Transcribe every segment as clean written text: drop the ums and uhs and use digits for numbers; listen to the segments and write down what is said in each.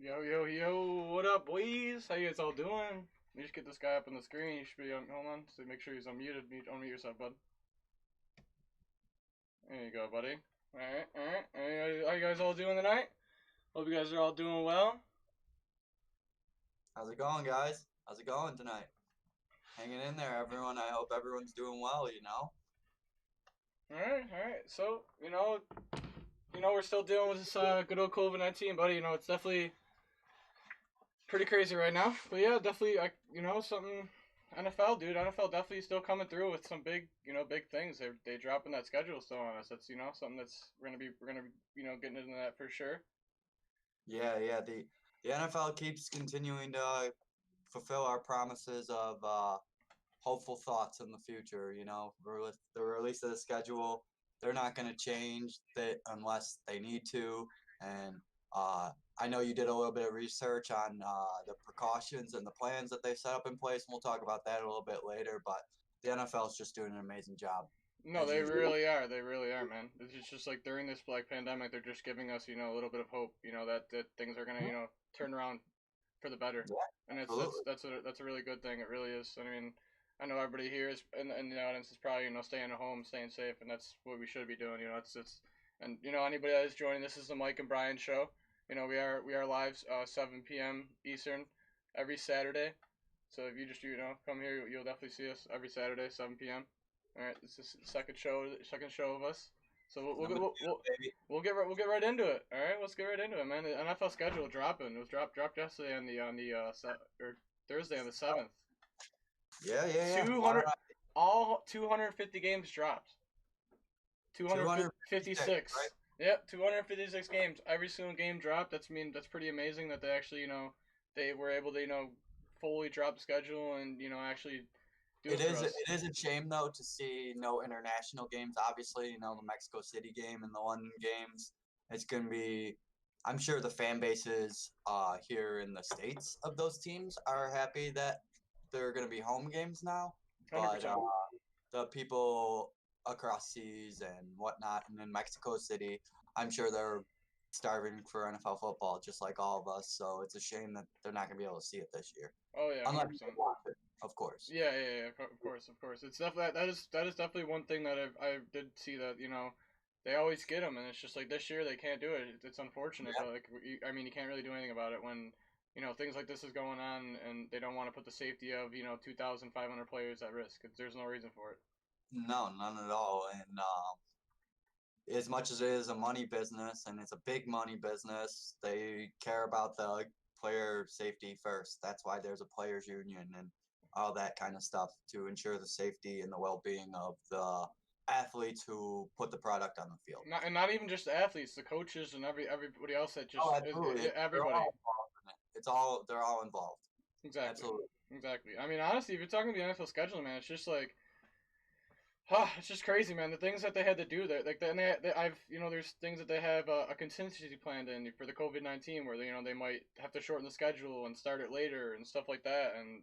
Yo, yo, yo, what up, boys? How you guys all doing? You just get this guy up on the screen. You should be on. Hold on, so make sure he's unmuted. Unmute yourself, bud. There you go, buddy. Alright, alright. How you guys all doing tonight? Hope you guys are all doing well. How's it going, guys? How's it going tonight? Hanging in there, everyone. I hope everyone's doing well. Alright, alright. So, we're still dealing with this good old COVID-19, buddy. It's definitely pretty crazy right now. But yeah, definitely, something. NFL, dude. NFL definitely still coming through with some big, big things. They dropping that schedule still on us. That's something that's we're gonna be getting into that for sure. Yeah. The NFL keeps continuing to fulfill our promises of hopeful thoughts in the future. With the release of the schedule, they're not going to change that unless they need to. And uh, I know you did a little bit of research on the precautions and the plans that they set up in place, and we'll talk about that a little bit later. But the NFL is just doing an amazing job No, as they usual. really are. They really are, man. It's just like during this like pandemic, they're just giving us a little bit of hope. That things are gonna turn around for the better, Yeah, and it's absolutely. that's a really good thing. It really is. I mean, I know everybody here is in the audience is probably staying at home, staying safe, and that's what we should be doing. It's and anybody that is joining, this is the Mike and Brian show. We are live 7 p.m. Eastern every Saturday. So if you just come here, you'll definitely see us every Saturday 7 p.m. All right, this is the second show of us. So we'll we'll, Number we'll, we'll two, baby. we'll get right into it. All right, let's get right into it, man. The NFL schedule dropping. It was dropped yesterday or Thursday on the 7th. Yeah. Two Why don't hundred all 250 games dropped. 256, right? 256. Yep, 256 games. Every single game dropped. That's pretty amazing that they actually they were able to fully drop the schedule and actually do it It for is it us. is a shame though to see no international games. Obviously, the Mexico City game and the London games. It's gonna be. I'm sure the fan bases here in the states of those teams are happy that they're gonna be home games now, Hundred but percent. the people across seas and whatnot, and in Mexico City, I'm sure they're starving for NFL football just like all of us. So it's a shame that they're not gonna be able to see it this year, Oh yeah, hundred unless they percent. watch it, of course. Yeah. Of course, of course. It's definitely that is definitely one thing that I did see that they always get them, and it's just like this year they can't do it. It's unfortunate, but like I mean you can't really do anything about it when things like this is going on, and they don't want to put the safety of 2,500 players at risk. There's no reason for it. No, none at all. And as much as it is a money business and it's a big money business, they care about the player safety first. That's why there's a players union and all that kind of stuff to ensure the safety and the well-being of the athletes who put the product on the field. Not even just the athletes, the coaches, and everybody else that Oh, just absolutely. They're everybody. all involved in it. They're all involved. Exactly. Absolutely. Exactly. I mean, honestly, if you're talking the NFL schedule, man, it's just like, it's just crazy, man. The things that they had to do, that like, I've, there's things that they have a contingency planned in for the COVID-19, where they might have to shorten the schedule and start it later and stuff like that. And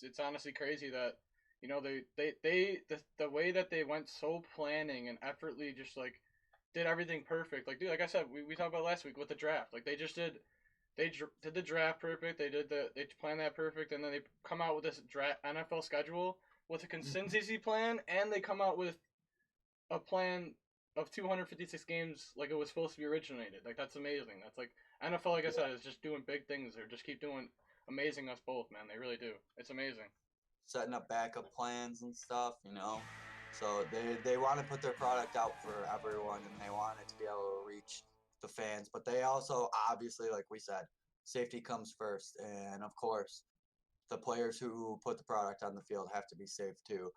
it's honestly crazy that, the way that they went so planning and effortlessly just like did everything perfect. Like, dude, like I said, we talked about last week with the draft. Like, did the draft perfect. They planned that perfect, and then they come out with this draft NFL schedule with a contingency plan, and they come out with a plan of 256 games like it was supposed to be originated. Like that's amazing. That's like NFL, like I said, is just doing big things. They just keep doing amazing us both, man. They really do. It's amazing. Setting up backup plans and stuff. So they want to put their product out for everyone and they want it to be able to reach the fans. But they also obviously, like we said, safety comes first. And of course, the players who put the product on the field have to be safe too.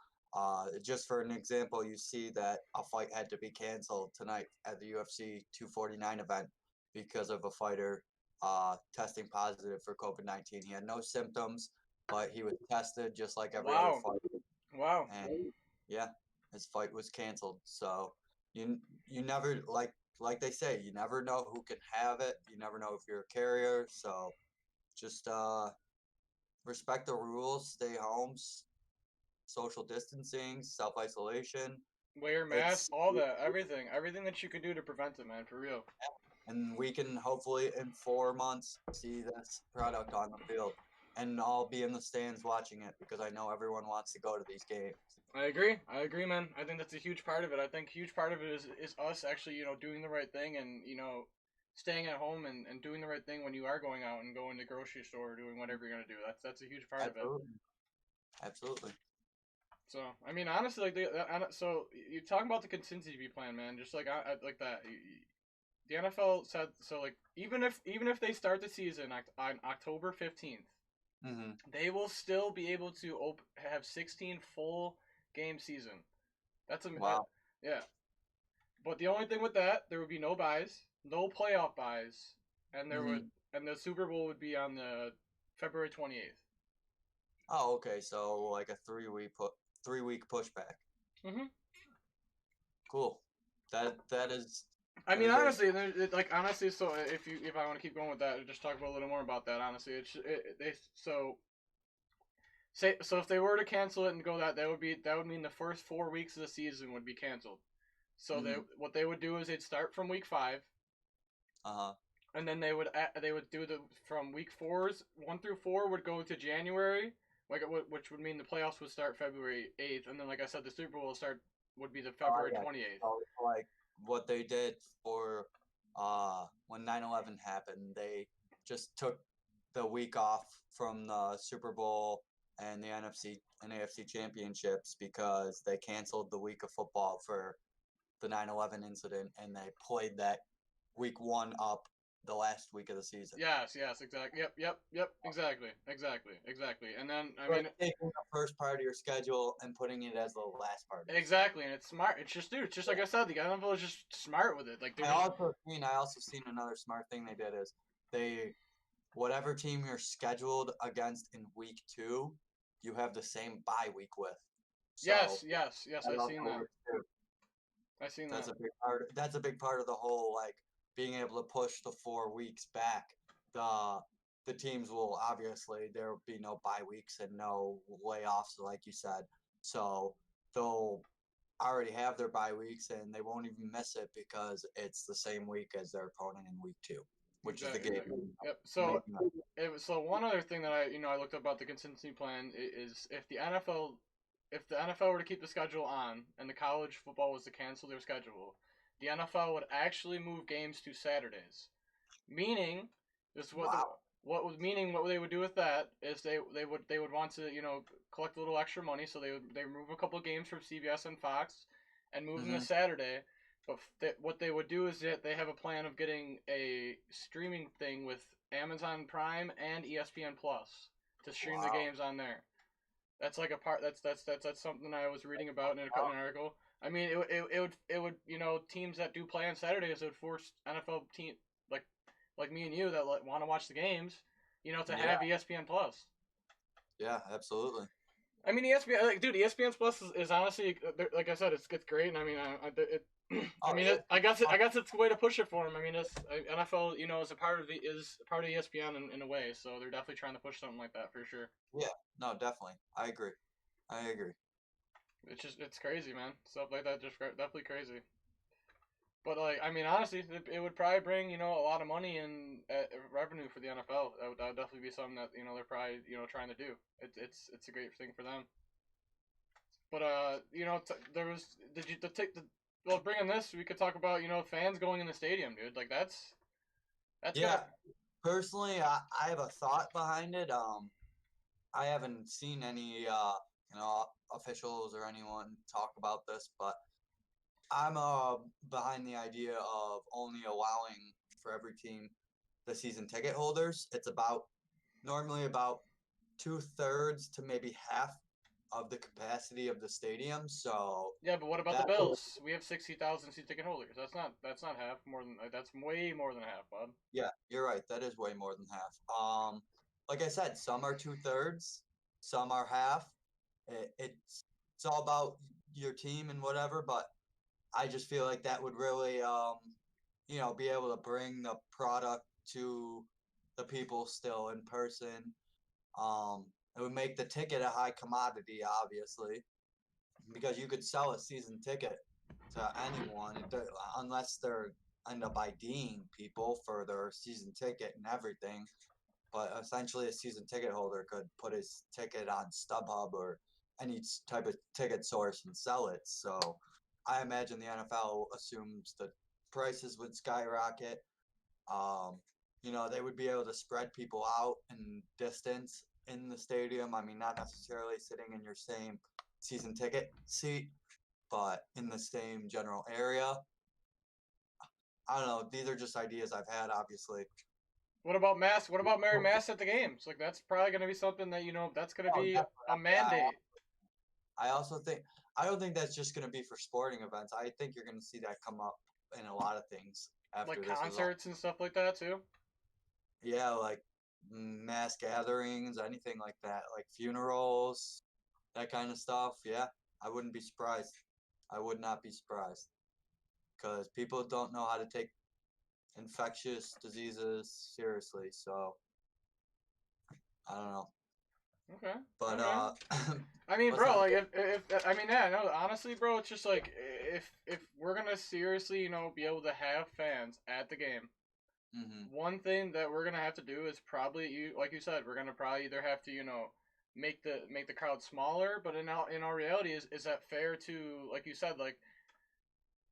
Just for an example, you see that a fight had to be canceled tonight at the UFC 249 event because of a fighter testing positive for COVID-19. He had no symptoms, but he was tested just like every other Wow, fighter. wow. And yeah, his fight was canceled. So you never like they say, you never know who can have it. You never know if you're a carrier. So just respect the rules, stay home, social distancing, self isolation. Wear mask, It's all that, everything that you can do to prevent it, man. For real. and we can hopefully in 4 months see this product on the field, and I'll be in the stands watching it because I know everyone wants to go to these games. I agree. I agree, man. I think that's a huge part of it. I think a huge part of it is us actually, doing the right thing and, staying at home and doing the right thing when you are going out and going to the grocery store or doing whatever you're gonna do. That's a huge part of it. Absolutely, absolutely. So I mean, honestly, like so you talking about the contingency plan, man. Just like I like that. The NFL said so. Like even if they start the season on October 15th, Mm-hmm. they will still be able to have 16 full game season. That's a Wow. yeah. But the only thing with that, there would be no buys, no playoff buys, and Mm-hmm. the Super Bowl would be on the February 28th. Oh, okay. So like a 3 week pushback. Mm-hmm. Cool. That is I that mean, is very. honestly, honestly, so if I want to keep going with that, just talk about a little more about that. Honestly, they so if they were to cancel it and go that would mean the first 4 weeks of the season would be canceled. So Mm-hmm. what they would do is they'd start from week 5, Uh-huh. and then they would do the from week 4's 1 through 4 would go to January, which would mean the playoffs would start February 8th, and then like I said, the Super Bowl would be the Oh February yeah. 28th. So it's like what they did for when 9/11 happened, they just took the week off from the Super Bowl and the NFC and AFC championships because they canceled the week of football for the 9/11 incident, and they played that week 1 up the last week of the season. Yes, exactly. Yep, exactly. And then I Like mean, taking the first part of your schedule and putting it as the last part of your schedule. exactly, and it's smart. It's just, dude. It's just like I said, the NFL is just smart with it. Like they're just I also seen another smart thing they did is they whatever team you're scheduled against in week 2, you have the same bye week with. So yes. that I've also seen that. works too. I've seen That's that. a big part. That's a big part of the whole like being able to push the 4 weeks back. The the teams will obviously there will be no bye weeks and no layoffs like you said. So they'll already have their bye weeks and they won't even miss it because it's the same week as their opponent in week 2, which is the game. Exactly. Yep. So Making up. so one other thing that I looked up about the contingency plan is if the NFL were to keep the schedule on and the college football was to cancel their schedule, the NFL would actually move games to Saturdays. Meaning, this is Wow. what they would do with that is they would want to collect a little extra money, so they remove a couple of games from CBS and Fox and move them to Hmm. Saturday. But what they would do is that they have a plan of getting a streaming thing with Amazon Prime and ESPN Plus to stream the Wow. games on there. That's like a part. That's something I was reading about in Wow. an article. I mean, it would teams that do play on Saturdays would force NFL team like like me and you that want to watch the games, to Yeah. have ESPN Plus. Yeah. Absolutely. I mean, ESPN, like, dude, ESPN Plus is honestly, like I said, it's great, and I mean, I Oh mean, yeah. I guess it's a way to push it for them. I mean, it's NFL, is a part of ESPN in a way, so they're definitely trying to push something like that for sure. Yeah. No, definitely. I agree. I agree. It's crazy, man. Stuff like that just definitely crazy. But like, I mean, honestly, it would probably bring a lot of money and revenue for the NFL. That would definitely be something that they're probably trying to do. It's a great thing for them. But there was did you the take the well bringing this we could talk about fans going in the stadium, dude. Like that's Yeah. gonna Personally, I have a thought behind it. I haven't seen any officials or anyone talk about this, but I'm behind the idea of only allowing for every team the season ticket holders. It's about normally about 2/3 to maybe half of the capacity of the stadium. So yeah. But what about the that Bills? We have 60,000 seat ticket holders. That's not half more than that's way more than half, bud. yeah, you're right. That is way more than half. Like I said, some are 2/3, some are half. It's all about your team and whatever, but I just feel like that would really be able to bring the product to the people still in person. Um, it would make the ticket a high commodity, obviously, because you could sell a season ticket to anyone unless they're end up IDing people for their season ticket and everything. But essentially, a season ticket holder could put his ticket on StubHub or any type of ticket source and sell it. So I imagine the NFL assumes the prices would skyrocket. Um, they would be able to spread people out in distance in the stadium. I mean, not necessarily sitting in your same season ticket seat, but in the same general area. I don't know. These are just ideas I've had, obviously. What about mass? What about wearing masks at the games? Like that's probably going to be something that that's going to Oh, be a definitely. mandate. I also think I don't think that's just going to be for sporting events. I think you're going to see that come up in a lot of things Like after this is all. concerts and stuff like that too. Yeah, like mass gatherings, anything like that, like funerals, that kind of stuff. Yeah, I wouldn't be surprised. I would not be surprised because people don't know how to take infectious diseases seriously. So I don't know, Okay. but Okay. I mean, let's bro, not like get. if I mean, yeah, no, honestly, bro, it's just like if we're gonna seriously, be able to have fans at the game, Hmm. one thing that we're gonna have to do is probably like you said, we're gonna probably either have to, make the crowd smaller, but in our reality, is that fair to, like you said, like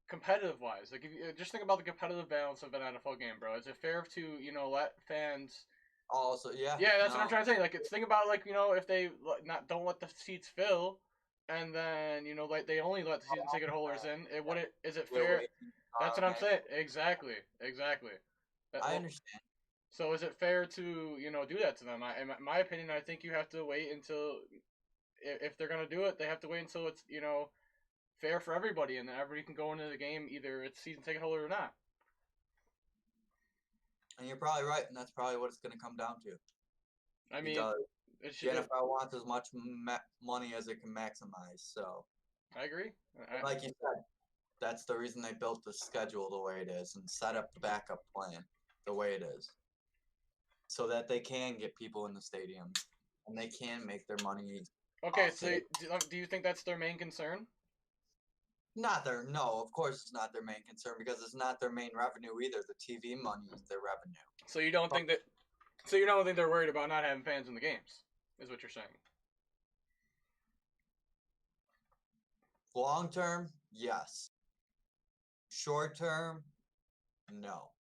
competitive wise, like if you just think about the competitive balance of an NFL game, bro, is it fair to let fans. Also, yeah, Yeah, that's what I'm no, trying to say. Like, it's think about like if they not don't let the seats fill, and then like they only let the season ticket holders in. It would it is it you're fair? waiting That's what I'm game. saying. Exactly, exactly. I understand. So is it fair to do that to them? In my opinion, I think you have to wait until if they're gonna do it, they have to wait until it's fair for everybody, and then everybody can go into the game either it's season ticket holder or not. And you're probably right, and that's probably what it's going to come down to I mean, because it's the it, NFL wants as much money as it can maximize. So, I agree. like you said, that's the reason they built the schedule the way it is and set up the backup plan the way it is, so that they can get people in the stadium and they can make their money Okay, off so ticket. do you think that's their main concern? Not their no, of course it's not their main concern because it's not their main revenue either. The TV money is their revenue. So you don't But think that So you don't think they're worried about not having fans in the games, is what you're saying? long term, yes. Short term, no.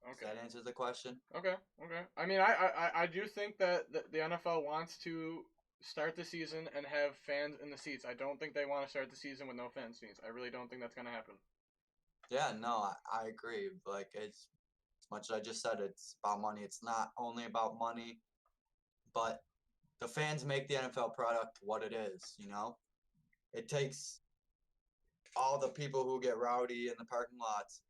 Does Okay. that answer the question? Okay. Okay. I mean, I do think that the NFL wants to start the season and have fans in the seats. I don't think they want to start the season with no fans seats. I really don't think that's gonna happen. Yeah, no, I agree. Like it's as much as I just said, it's about money. It's not only about money, but the fans make the NFL product what it is. It takes all the people who get rowdy in the parking lots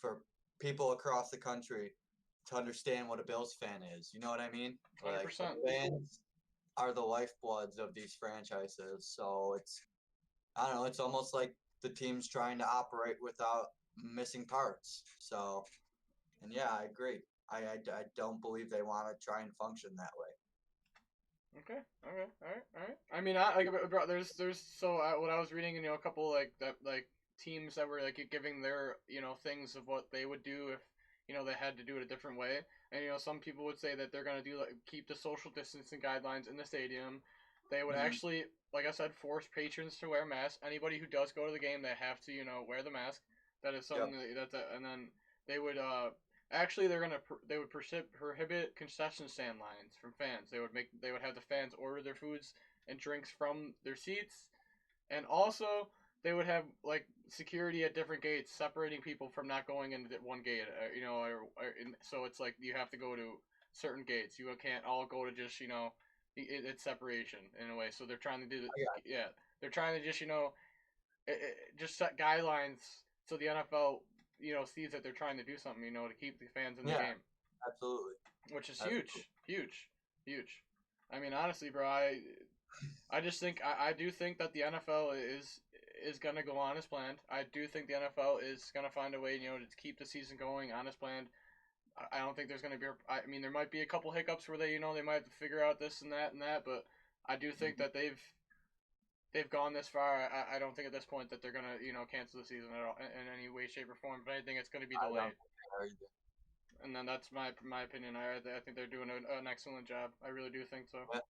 for people across the country to understand what a Bills fan is. You know what I mean? Hundred Like the percent. fans are the lifebloods of these franchises. So I don't know, it's almost like the team's trying to operate without missing parts. So, and yeah, I agree. I don't believe they want to try and function that way. Okay. Okay. All right. All right. I mean, bro, there's so what I was reading, a couple like that like teams that were like giving their things of what they would do if they had to do it a different way, and some people would say that they're gonna do like keep the social distancing guidelines in the stadium. They would Hmm. actually, like I said, force patrons to wear masks. Anybody who does go to the game, they have to wear the mask. That is something Yep. and then they would actually, they would prohibit concession stand lines from fans. They would have the fans order their foods and drinks from their seats, and also they would have like security at different gates, separating people from not going into one gate. So it's like you have to go to certain gates. You can't all go to just it's separation in a way. So they're trying to do I got yeah, they're trying to just just set guidelines so the NFL sees that they're trying to do something to keep the fans in the Yeah, game, absolutely. which is Absolutely. huge, huge, huge. I mean, honestly, bro, I just think I do think that the NFL is gonna go on as planned. I do think the NFL is gonna find a way to keep the season going on as planned. I don't think there's gonna be. I mean, there might be a couple hiccups where they might have to figure out this and that, but I do think Mhm. that they've gone this far. I don't think at this point that they're gonna cancel the season at all in any way, shape, or form. But I think it's gonna be I don't delayed. think they are either. And then that's my opinion. I think they're doing an excellent job. I really do think so. But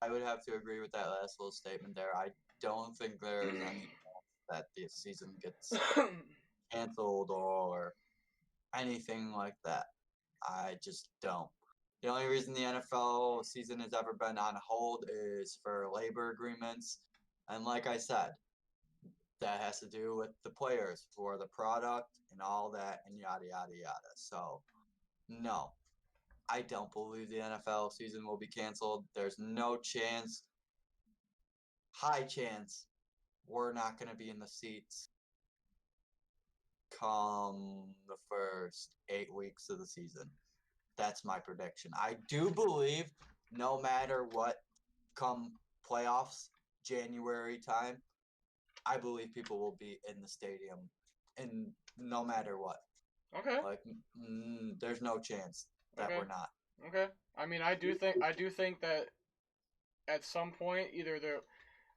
I would have to agree with that last little statement there. I don't think there's any chance that the season gets canceled or anything like that. I just don't. The only reason the NFL season has ever been on hold is for labor agreements. And like I said, that has to do with the players for the product and all that and yada, yada, yada. So, no, I don't believe the NFL season will be canceled. There's no chance, high chance, we're not going to be in the seats come the first 8 weeks of the season. That's my prediction. I do believe no matter what, come playoffs, January time, I believe people will be in the stadium, and no matter what. Okay. Like, there's no chance that Okay. we're not. Okay. I mean, I do think that at some point either they're.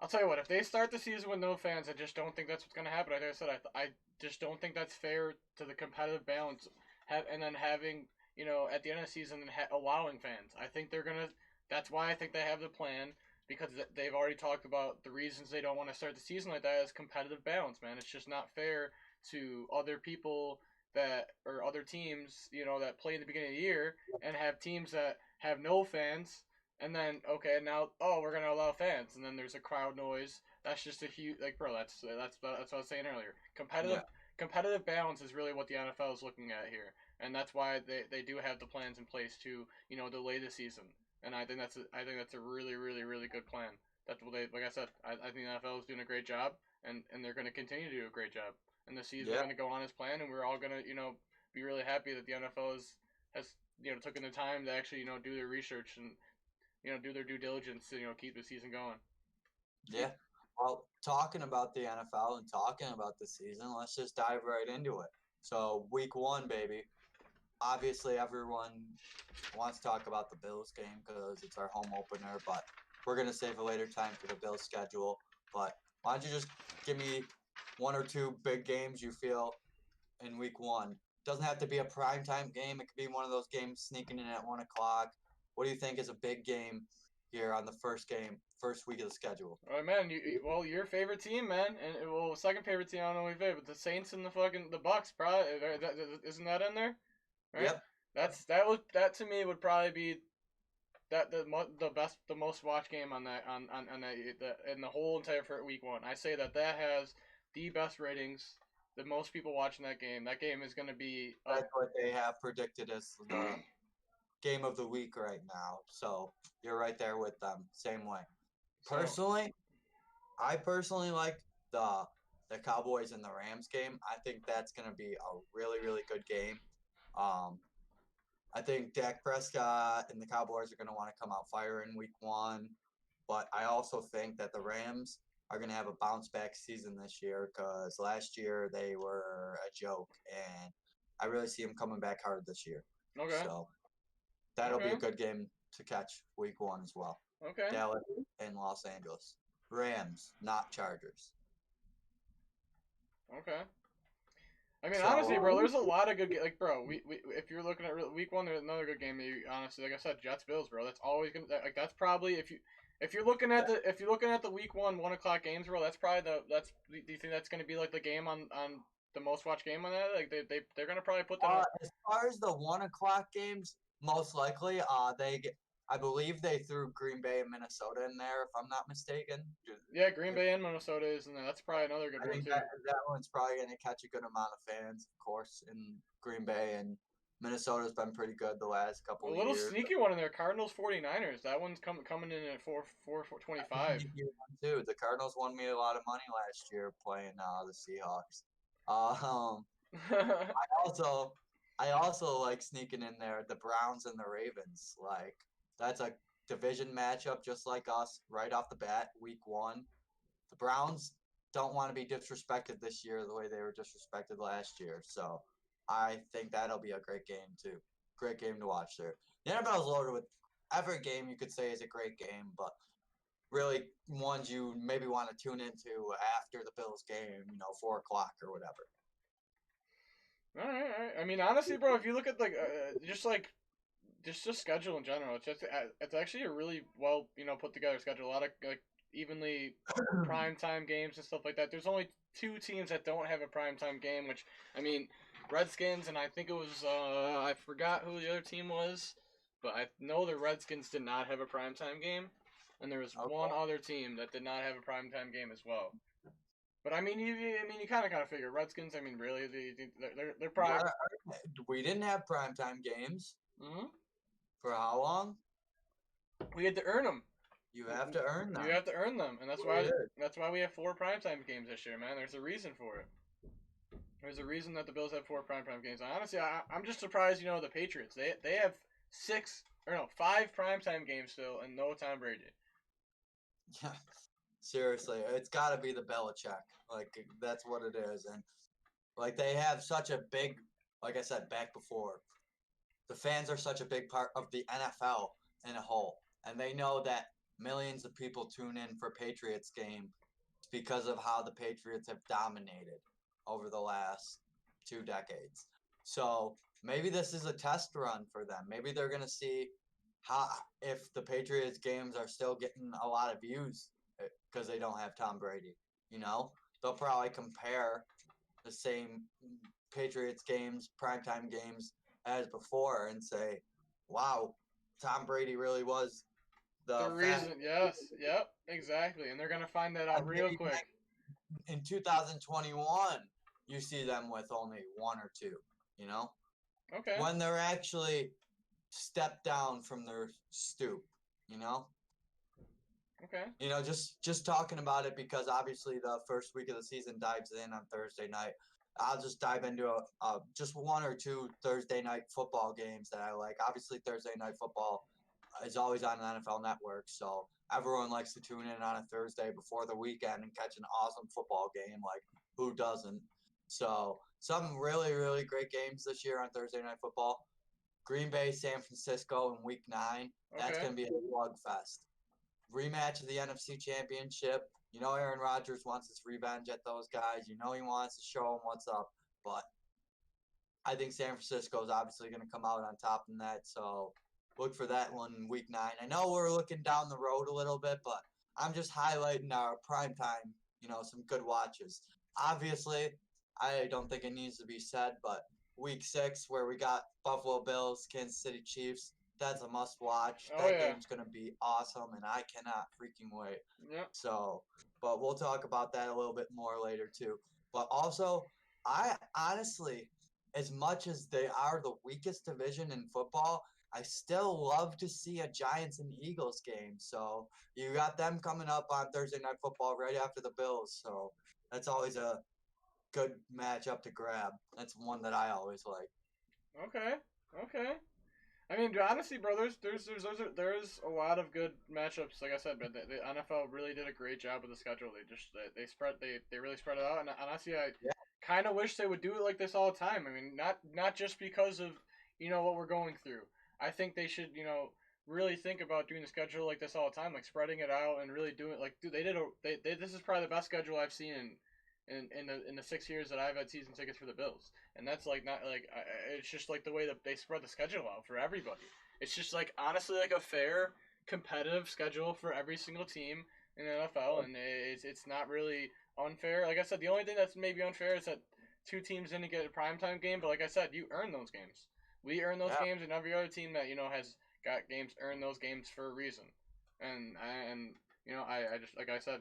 I'll tell you what. If they start the season with no fans, I just don't think that's what's gonna happen. Like I said, I just don't think that's fair to the competitive balance. And then having at the end of the season and allowing fans. I think they're gonna. That's why I think they have the plan because they've already talked about the reasons they don't want to start the season like that is competitive balance. Man, it's just not fair to other people that or other teams that play in the beginning of the year and have teams that have no fans and then okay now we're gonna allow fans and then there's a crowd noise. That's just a huge bro. That's what I was saying earlier. Yeah. Competitive balance is really what the NFL is looking at here, and that's why they do have the plans in place to delay the season. And I think that's a really really really good plan. That's what they like I said. I think the NFL is doing a great job, and they're going to continue to do a great job. And the season is Yeah. going to go on as planned, and we're all going to be really happy that the NFL has taken the time to actually do their research and do their due diligence to keep the season going. Yeah. Well, talking about the NFL and talking about the season, let's just dive right into it. So, week 1, baby. Obviously, everyone wants to talk about the Bills game because it's our home opener, but we're going to save a later time for the Bills schedule. But why don't you just give me one or two big games you feel in week 1? Doesn't have to be a primetime game. It could be one of those games sneaking in at 1 o'clock. What do you think is a big game here on the first week of the schedule? All right, man. Your favorite team, man, and second favorite team. I don't know your favorite, but the Saints and the Bucks. Probably isn't that in there? Right. Yep. That to me would probably be the most watched game on that on that in the whole entire week 1. I say that has the best ratings, the most people watching that game. That game is going to be. That's what they have predicted as the game of the week right now. So you're right there with them. Same way. Personally, I personally like the Cowboys and the Rams game. I think that's going to be a really, really good game. I think Dak Prescott and the Cowboys are going to want to come out firing week 1. But I also think that the Rams are going to have a bounce back season this year because last year they were a joke. And I really see them coming back hard this year. Okay. So that'll be a good game to catch week 1 as well. Okay. Dallas and Los Angeles. Rams, not Chargers. Okay. I mean, honestly, bro, there's a lot of good bro. We if you're looking at week 1, there's another good game. Honestly, like I said, Jets Bills, bro. That's always gonna that's probably if you're looking at the week 1 o'clock games, bro. That's probably do you think that's gonna be like the game on the most watched game on that? Like they're gonna probably put that. As far as the 1 o'clock games, most likely, I believe they threw Green Bay and Minnesota in there, if I'm not mistaken. Yeah, Green Bay and Minnesota is in there. That's probably another good one, too. That one's probably going to catch a good amount of fans, of course, in Green Bay. And Minnesota's been pretty good the last couple of years. A little sneaky one in there, Cardinals 49ers. That one's coming in at 425. Too. The Cardinals won me a lot of money last year playing the Seahawks. I also like sneaking in there the Browns and the Ravens. Like, that's a division matchup just like us right off the bat, week 1. The Browns don't want to be disrespected this year the way they were disrespected last year. So I think that'll be a great game too. Great game to watch there. The NFL is loaded with every game you could say is a great game, but really ones you maybe want to tune into after the Bills game, 4 o'clock or whatever. All right, all right. I mean, honestly, bro, if you look at just schedule in general, it's actually a really well put together schedule. A lot of like evenly prime time games and stuff like that. There's only two teams that don't have a prime time game, which I mean, Redskins and I think it was I forgot who the other team was, but I know the Redskins did not have a prime time game, and there was one Okay. other team that did not have a prime time game as well. But I mean, you kind of figure Redskins. I mean, really, they're probably. Yeah, we didn't have primetime games Hmm. for how long? We had to earn them. You have to earn You them. have to earn them, and We did. that's why we have four primetime games this year, man. There's a reason for it. There's a reason that the Bills have four primetime games. Honestly, I'm just surprised. The Patriots they have five primetime games still, and no Tom Brady. Yeah, seriously, it's got to be the Belichick. Like that's what it is, and like they have such a big, like I said back before, the fans are such a big part of the NFL in a whole, and they know that millions of people tune in for Patriots game because of how the Patriots have dominated over the last 2 decades. So maybe this is a test run for them. Maybe they're gonna see how if the Patriots games are still getting a lot of views because they don't have Tom Brady. They'll probably compare the same Patriots games, primetime games as before, and say, "Wow, Tom Brady really was The the reason, yes, yep, exactly, and they're gonna find that out And real maybe quick. in 2021, you see them with only one or two, you know, Okay, when they're actually stepped down from their stoop, you know, okay, just talking about it because obviously the first week of the season dives in on Thursday night. I'll just dive into just one or two Thursday night football games that I like. Obviously, Thursday night football is always on the NFL Network, so everyone likes to tune in on a Thursday before the weekend and catch an awesome football game. Like, who doesn't? So, some really, really great games this year on Thursday night football. Green Bay, San Francisco in Week 9. That's okay. going to be a slugfest. Rematch of the NFC Championship. Aaron Rodgers wants his revenge at those guys. He wants to show them what's up. But I think San Francisco is obviously going to come out on top in that. So look for that one in Week 9. I know we're looking down the road a little bit, but I'm just highlighting our prime time, some good watches. Obviously, I don't think it needs to be said, but Week 6, where we got Buffalo Bills, Kansas City Chiefs, that's a must watch. Oh That yeah, game's going to be awesome, and I cannot freaking wait. yep. So, but we'll talk about that a little bit more later, too. But also, I honestly, as much as they are the weakest division in football, I still love to see a Giants and Eagles game. So you got them coming up on Thursday Night Football right after the Bills. So that's always a good matchup to grab. That's one that I always like. Okay, okay. I mean, honestly, bro, there's a lot of good matchups. Like I said, but the NFL really did a great job with the schedule. They really spread it out, and honestly, I Yeah, kind of wish they would do it like this all the time. I mean, not just because of what we're going through. I think they should really think about doing the schedule like this all the time, like spreading it out and really doing it. Like, dude, they this is probably the best schedule I've seen in the 6 years that I've had season tickets for the Bills, and that's like not like it's just like the way that they spread the schedule out for everybody. It's just like honestly like a fair competitive schedule for every single team in the NFL, and it's not really unfair. Like I said, the only thing that's maybe unfair is that two teams didn't get a primetime game, but like I said, you earn those games. We earn those yeah, games, and every other team that has got games earn those games for a reason. And I just like I said,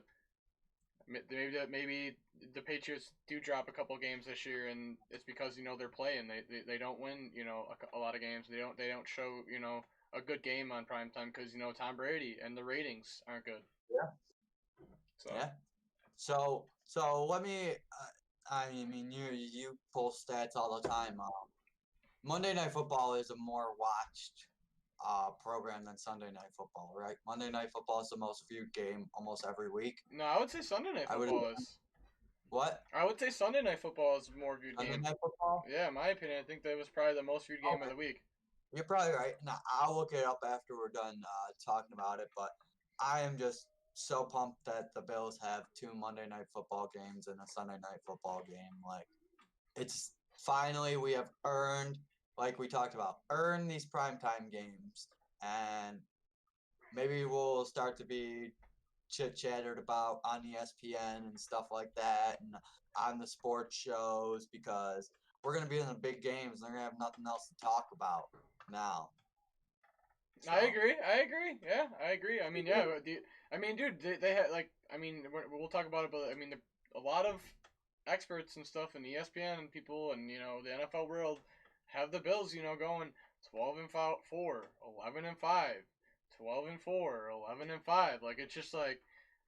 maybe the Patriots do drop a couple games this year, and it's because they're playing. They don't win a lot of games. They don't show a good game on prime time because Tom Brady and the ratings aren't good. yeah, So yeah. So let me. I mean, you pull stats all the time. Monday Night Football is a more watched program than Sunday Night Football, right? Monday Night Football is the most viewed game almost every week. no, I would say Sunday Night I would Football is. what I would say Sunday Night Football is a more viewed Sunday game. Night Football? Yeah, in my opinion, I think that was probably the most viewed game of Okay, the week. you're probably right. Now I'll look it up after we're done talking about it, but I am just so pumped that the Bills have 2 Monday Night Football games and a Sunday Night Football game. Like, it's finally we have earned, like we talked about, earned these primetime games, and maybe we'll start to be chit chattered about on ESPN and stuff like that, and on the sports shows because we're gonna be in the big games. And they're gonna have nothing else to talk about now. I So agree. I agree. Yeah, I agree. I mean, yeah. I mean, dude, they had like. I mean, we'll talk about it, but I mean, a lot of experts and stuff, and ESPN and people, and the NFL world have the Bills, going 12 and 4, 11 and 5, 12 and 4, 11 and 5. Like it's just like.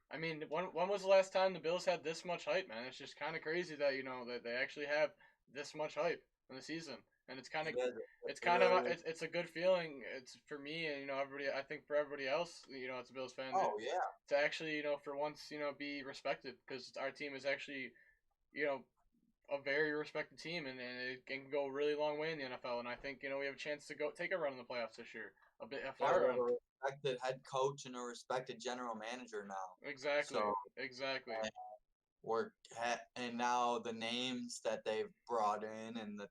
I mean, when was the last time the Bills had this much hype, man? It's just kind of crazy that that they actually have this much hype in the season, and it's kind of it is. it's It kind of really is. it's a good feeling. It's for me and everybody. I think for everybody else, it's a Bills fan Oh yeah. to actually for once be respected because our team is actually you know a very respected team and it can go a really long way in the NFL. And I think we have a chance to go take a run in the playoffs this year, a Yeah, we far have run. a respected head coach and a respected general manager now. Exactly, So exactly. and now the names that they've brought in and the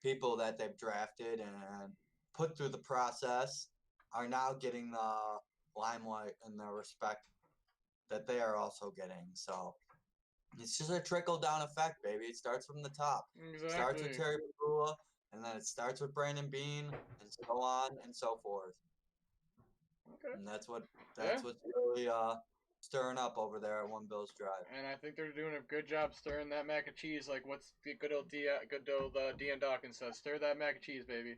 people that they've drafted and put through the process are now getting the limelight and the respect that they are also getting. So it's just a trickle down effect, baby. It starts from the top. Starts with Exactly. Terry Pagula, and then it starts with Brandon Bean, and so on and so forth. Okay. And that's what Yeah. that's what's really stirring up over there at One Bills Drive. And I think they're doing a good job stirring that mac and cheese. Like what's the good old Dean Dawkins says, stir that mac and cheese, baby.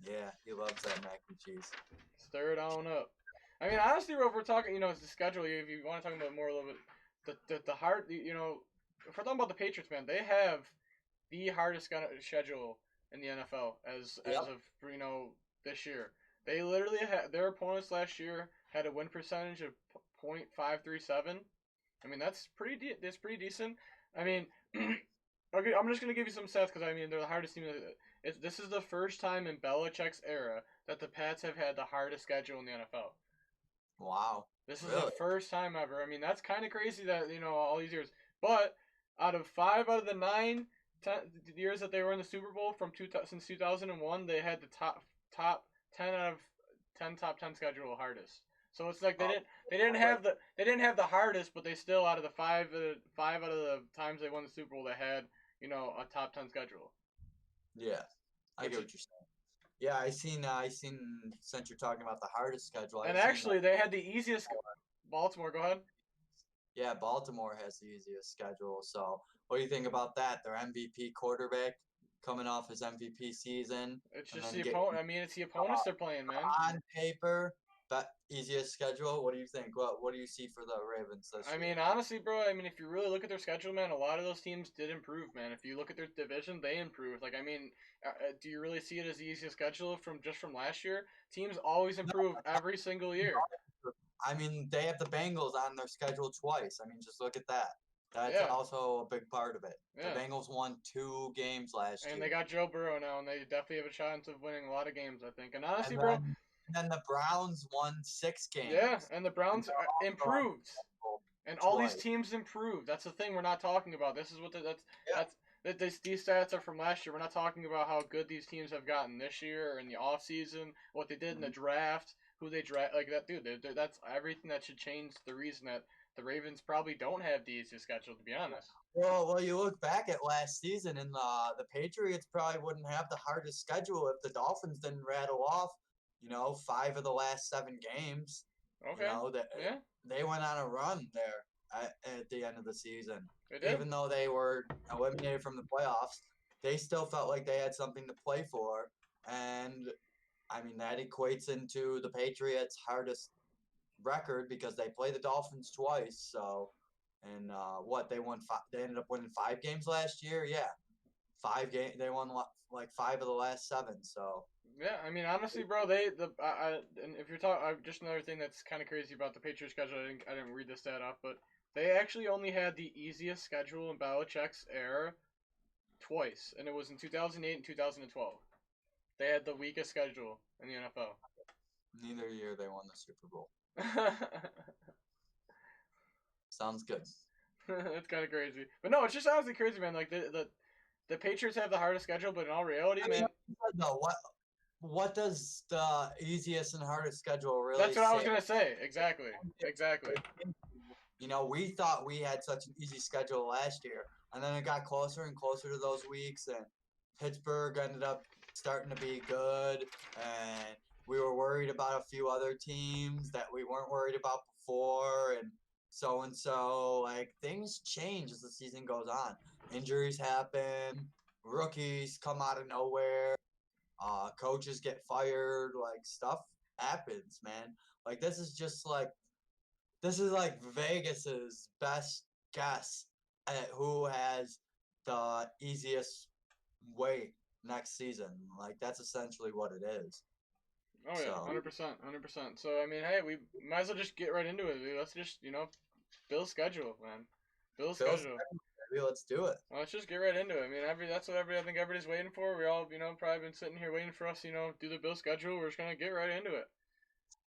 Yeah, he loves that mac and cheese. Stir it on up. I mean, honestly, bro, if we're talking, it's the schedule. If you want to talk about more a little bit, the hard, if we're talking about the Patriots, man, they have the hardest schedule in the NFL as Yep. of this year. They literally had their opponents last year had a win percentage of .537. I mean, that's pretty decent. I mean, okay, I'm just gonna give you some stats because I mean they're the hardest team. This is the first time in Belichick's era that the Pats have had the hardest schedule in the NFL. Wow. This is the Really? first time ever. I mean, that's kind of crazy that all these years. But out of the 10 years that they were in the Super Bowl since 2001, they had the top 10 top 10 schedule hardest. So it's like Oh, they didn't wait. have the hardest, but they still out of the five out of the times they won the Super Bowl, they had a top 10 schedule. Yeah, I Which get is, what you're saying. Yeah, I seen. Since you're talking about the hardest schedule, and I've seen that. actually they had the easiest. Baltimore, go ahead. Yeah, Baltimore has the easiest schedule. So, what do you think about that? Their MVP quarterback coming off his MVP season, It's and just then the getting opponent. I mean, it's the opponents they're playing, man. on paper that easiest schedule. What do you think? What do you see for the Ravens this I year? mean, honestly, bro. I mean, if you really look at their schedule, man, a lot of those teams did improve, man. If you look at their division, they improved. Like, I mean, do you really see it as the easiest schedule from last year? Teams always No, improve every single year. I mean, they have the Bengals on their schedule twice. I mean, just look at that. That's Yeah, also a big part of it. The yeah. Bengals won 2 games last And they year. got Joe Burrow now, and they definitely have a chance of winning a lot of games, I think. And And honestly, bro, then the Browns won six yeah. games. And the And Browns they're also on improved. the schedule And all these twice. teams improved. That's the thing we're not talking about. This is what Yeah. these stats are from last year. We're not talking about how good these teams have gotten this year or in the off season, what they did in the Mhm. draft, who they draft, like that, dude. That's everything that should change the reason that the Ravens probably don't have the easiest schedule, to be honest. Well, you look back at last season, and the Patriots probably wouldn't have the hardest schedule if the Dolphins didn't rattle off, 5 of the last 7 games. Okay, That yeah, they went on a run there at the end of the season. they did. Even though they were eliminated from the playoffs, they still felt like they had something to play for. And I mean, that equates into the Patriots' hardest record because they play the Dolphins twice. So, and what they won, they ended up winning 5 games last year. Yeah, 5 games. They won like 5 of the last 7. So, Yeah, I mean, honestly, bro, and if you're talking, just another thing that's kind of crazy about the Patriots schedule. I didn't read this stat off, but they actually only had the easiest schedule in Belichick's era twice, and it was in 2008 and 2012. They had the weakest schedule in the NFL. neither year they won the Super Bowl. Sounds good. It's kind of crazy, but no, it's just honestly crazy, man. Like the Patriots have the hardest schedule, but in all reality, I mean, man, no, what does the easiest and hardest schedule really that's what I was say? gonna say. Exactly, exactly. You know, we thought we had such an easy schedule last year, and then it got closer and closer to those weeks, and Pittsburgh ended up starting to be good, and we were worried about a few other teams that we weren't worried about before, and so and so. Like things change as the season goes on. Injuries happen, rookies come out of nowhere, coaches get fired, like stuff happens, man. Like this is like Vegas's best guess at who has the easiest way next season. Like that's essentially what it is. Oh yeah, So 100%, 100%. So I mean, hey, we might as well just get right into it. Dude. Let's just Bill's schedule, man. Bill's Phil's schedule. maybe let's do it. Well, let's just get right into it. I mean, that's what I think everybody's waiting for. We all, probably been sitting here waiting for us, do the Bill schedule. We're just gonna get right into it.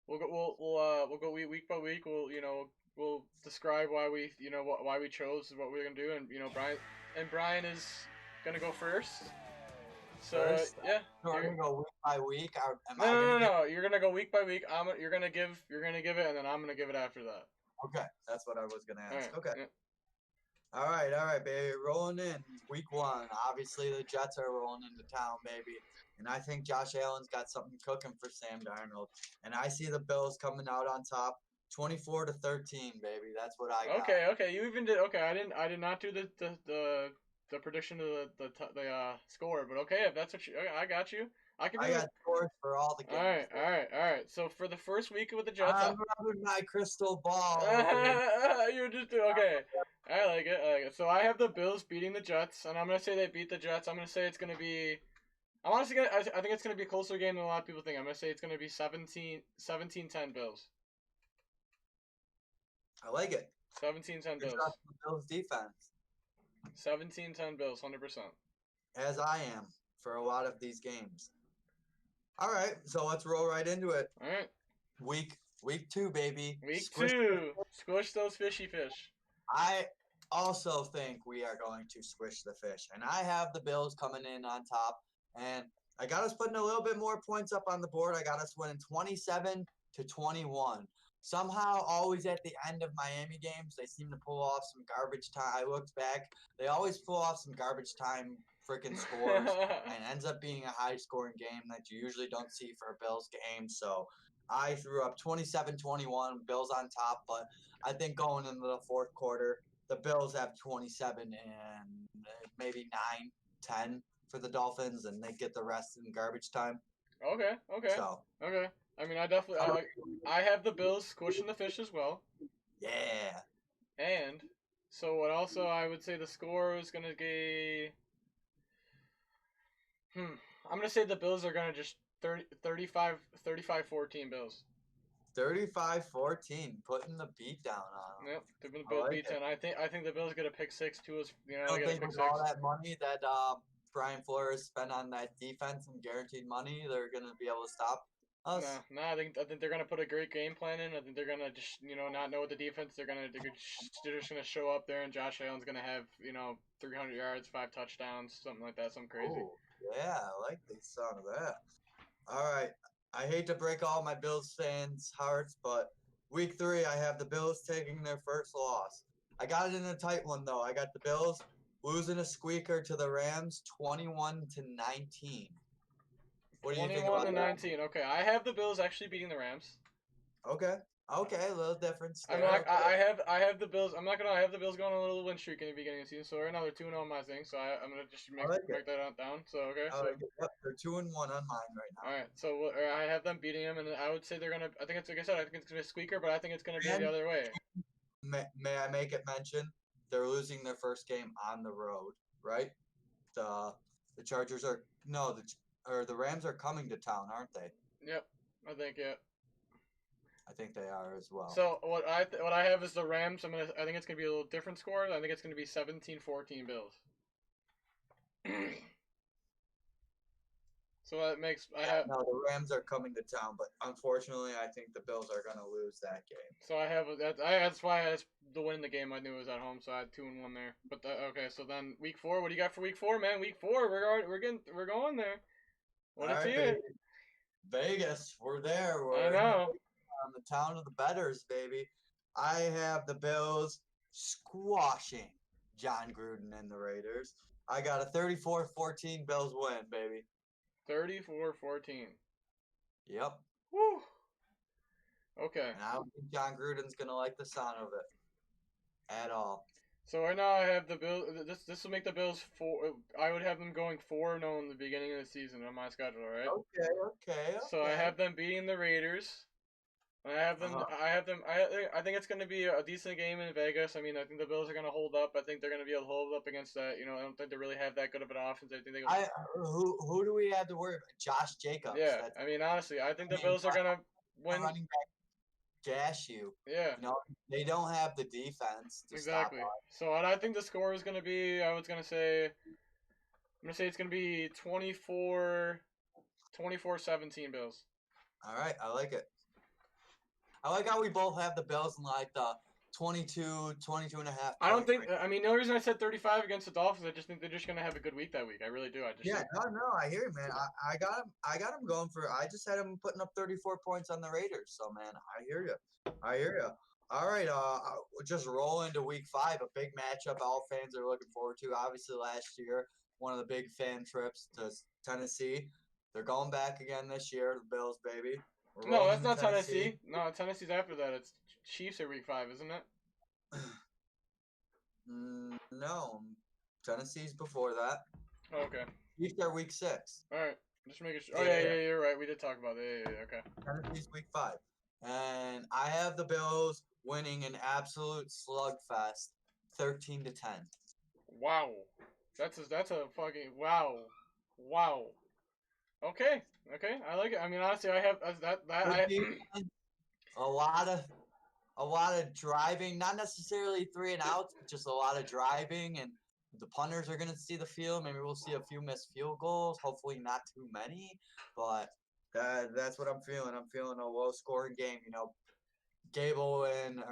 We'll go week by week. We'll describe why why we chose what we're gonna do, and Brian is gonna go first. So First, yeah, we're gonna go week by week. Am no, I no, gonna no, get? no. You're gonna go week by week. You're gonna give it, and then I'm gonna give it after that. Okay, that's what I was gonna All right. ask. Okay. Yeah. All right, baby. Rolling in week one. Obviously, the Jets are rolling into town, baby. And I think Josh Allen's got something cooking for Sam Darnold. And I see the Bills coming out on top, 24-13, baby. That's what I got. Okay. You even did. Okay, I did not do the prediction of the score, but okay, if that's what you, okay, I got you. I can do I it. got scores for all the games. All right. So for the first week with the Jets, I'm rubbing my crystal ball. Dude. you're just okay. I like it. I like it. So I have the Bills beating the Jets, and I'm gonna say they beat the Jets. I'm gonna say it's gonna be. I'm honestly gonna. I think it's gonna be a closer game than a lot of people think. I'm gonna say it's gonna be 17-10 Bills. I like it. 17-10 You're Bills. trusting the Bills defense, 17-10 Bills. 100%. as I am for a lot of these games. All right, so let's roll right into it. All right. Week two, baby. Week Squish. 2. Squish those fishy fish. I also think we are going to squish the fish, and I have the Bills coming in on top, and I got us putting a little bit more points up on the board. I got us winning 27-21. Somehow, always at the end of Miami games, they seem to pull off some garbage time. I looked back; they always pull off some garbage time freaking scores, and ends up being a high-scoring game that you usually don't see for a Bills game. So I threw up 27-21, Bills on top, but I think going into the fourth quarter, the Bills have 27 and maybe 9-10 for the Dolphins, and they get the rest in garbage time. Okay. So, Okay. I mean, I definitely I have the Bills squishing the fish as well. yeah. And so what also I would say the score is going to be I'm going to say the Bills are going to just 35-14 Bills. 35-14, putting the beat down on them. Yep, they've been Bills beat 10. I think the Bills get a pick 6 too. I don't think with all that money that Brian Flores spent on that defense and guaranteed money, they're going to be able to stop us. No, I think they're gonna put a great game plan in. I think they're gonna just not know what the defense. They're just gonna show up there, and Josh Allen's gonna have 300 yards, 5 touchdowns, something like that, something crazy. Oh, yeah, I like the sound of that. All right, I hate to break all my Bills fans' hearts, but week 3 I have the Bills taking their first loss. I got it in a tight one though. I got the Bills losing a squeaker to the Rams, 21-19. What do you think about 21-19. Okay, I have the Bills actually beating the Rams. Okay, a little difference. I'm not. I have the Bills. I'm not gonna. I have the Bills going on a little win streak in the beginning of the season. So right now they're 2-0 on my thing. So I'm gonna just break that down. So okay. So yep, they're 2-1 on mine right now. All right. So I have them beating them, and I would say they're gonna. I think it's like I said. I think it's gonna be a squeaker, but I think it's gonna be the other way. May I make it mention they're losing their first game on the road, right? The Chargers are the Rams are coming to town, aren't they? Yep, I think yeah. I think they are as well. So what I have is the Rams. I think it's gonna be a little different score. I think it's gonna be 17-14 Bills. So that makes No, the Rams are coming to town, but unfortunately, I think the Bills are going to lose that game. So I have that's why the win in the game I knew was at home, so I had 2-1 there. But okay, so then week 4, what do you got for week 4, man? Week 4, we're going there. What All is right, here? baby. Vegas, we're there. I We're in know. the town of the betters, baby. I have the Bills squashing John Gruden and the Raiders. I got a 34-14 Bills win, baby. 34-14. Yep. Woo. Okay. And I don't think John Gruden's gonna like the sound of it at all. So right now I have the Bills. This will make the Bills 4. I would have them going 4-0 in the beginning of the season on my schedule, right? Okay. So I have them beating the Raiders. I have them. Uh-huh. I have them. I think it's going to be a decent game in Vegas. I mean, I think the Bills are going to hold up. I think they're going to be able to hold up against that. You know, I don't think they really have that good of an offense. I think they. Who do we have to worry about? Josh Jacobs. Yeah, I mean, honestly, I think the Bills are going to win. Running back gash you. Yeah. You know, they don't have the defense to Exactly. stop us. So I think the score is going to be. I'm going to say it's going to be 24-17 Bills. All right, I like it. I like how we both have the Bills in like the 22 and a half. I don't think. I mean, the only reason I said 35 against the Dolphins, I just think they're just gonna have a good week that week. I really do. No, I hear you, man. I got him going for. I just had him putting up 34 points on the Raiders. So, man, I hear you. All right, we'll just roll into week 5, a big matchup all fans are looking forward to. Obviously, last year, one of the big fan trips to Tennessee. They're going back again this year. The Bills, baby. No, that's not Tennessee. No, Tennessee's after that. It's Chiefs are week 5, isn't it? No, Tennessee's before that. Okay. Chiefs are week 6. All right, just making sure. Oh yeah, you're right. We did talk about it. Yeah, okay. Tennessee's week 5, and I have the Bills winning an absolute slugfest, 13-10. Wow, that's a fucking wow. Okay, I like it. I mean, honestly, I have A lot of driving, not necessarily 3 and outs, but just a lot of driving, and the punters are gonna see the field. Maybe we'll see a few missed field goals. Hopefully, not too many. But that's what I'm feeling. I'm feeling a low-scoring game. You know, Gable and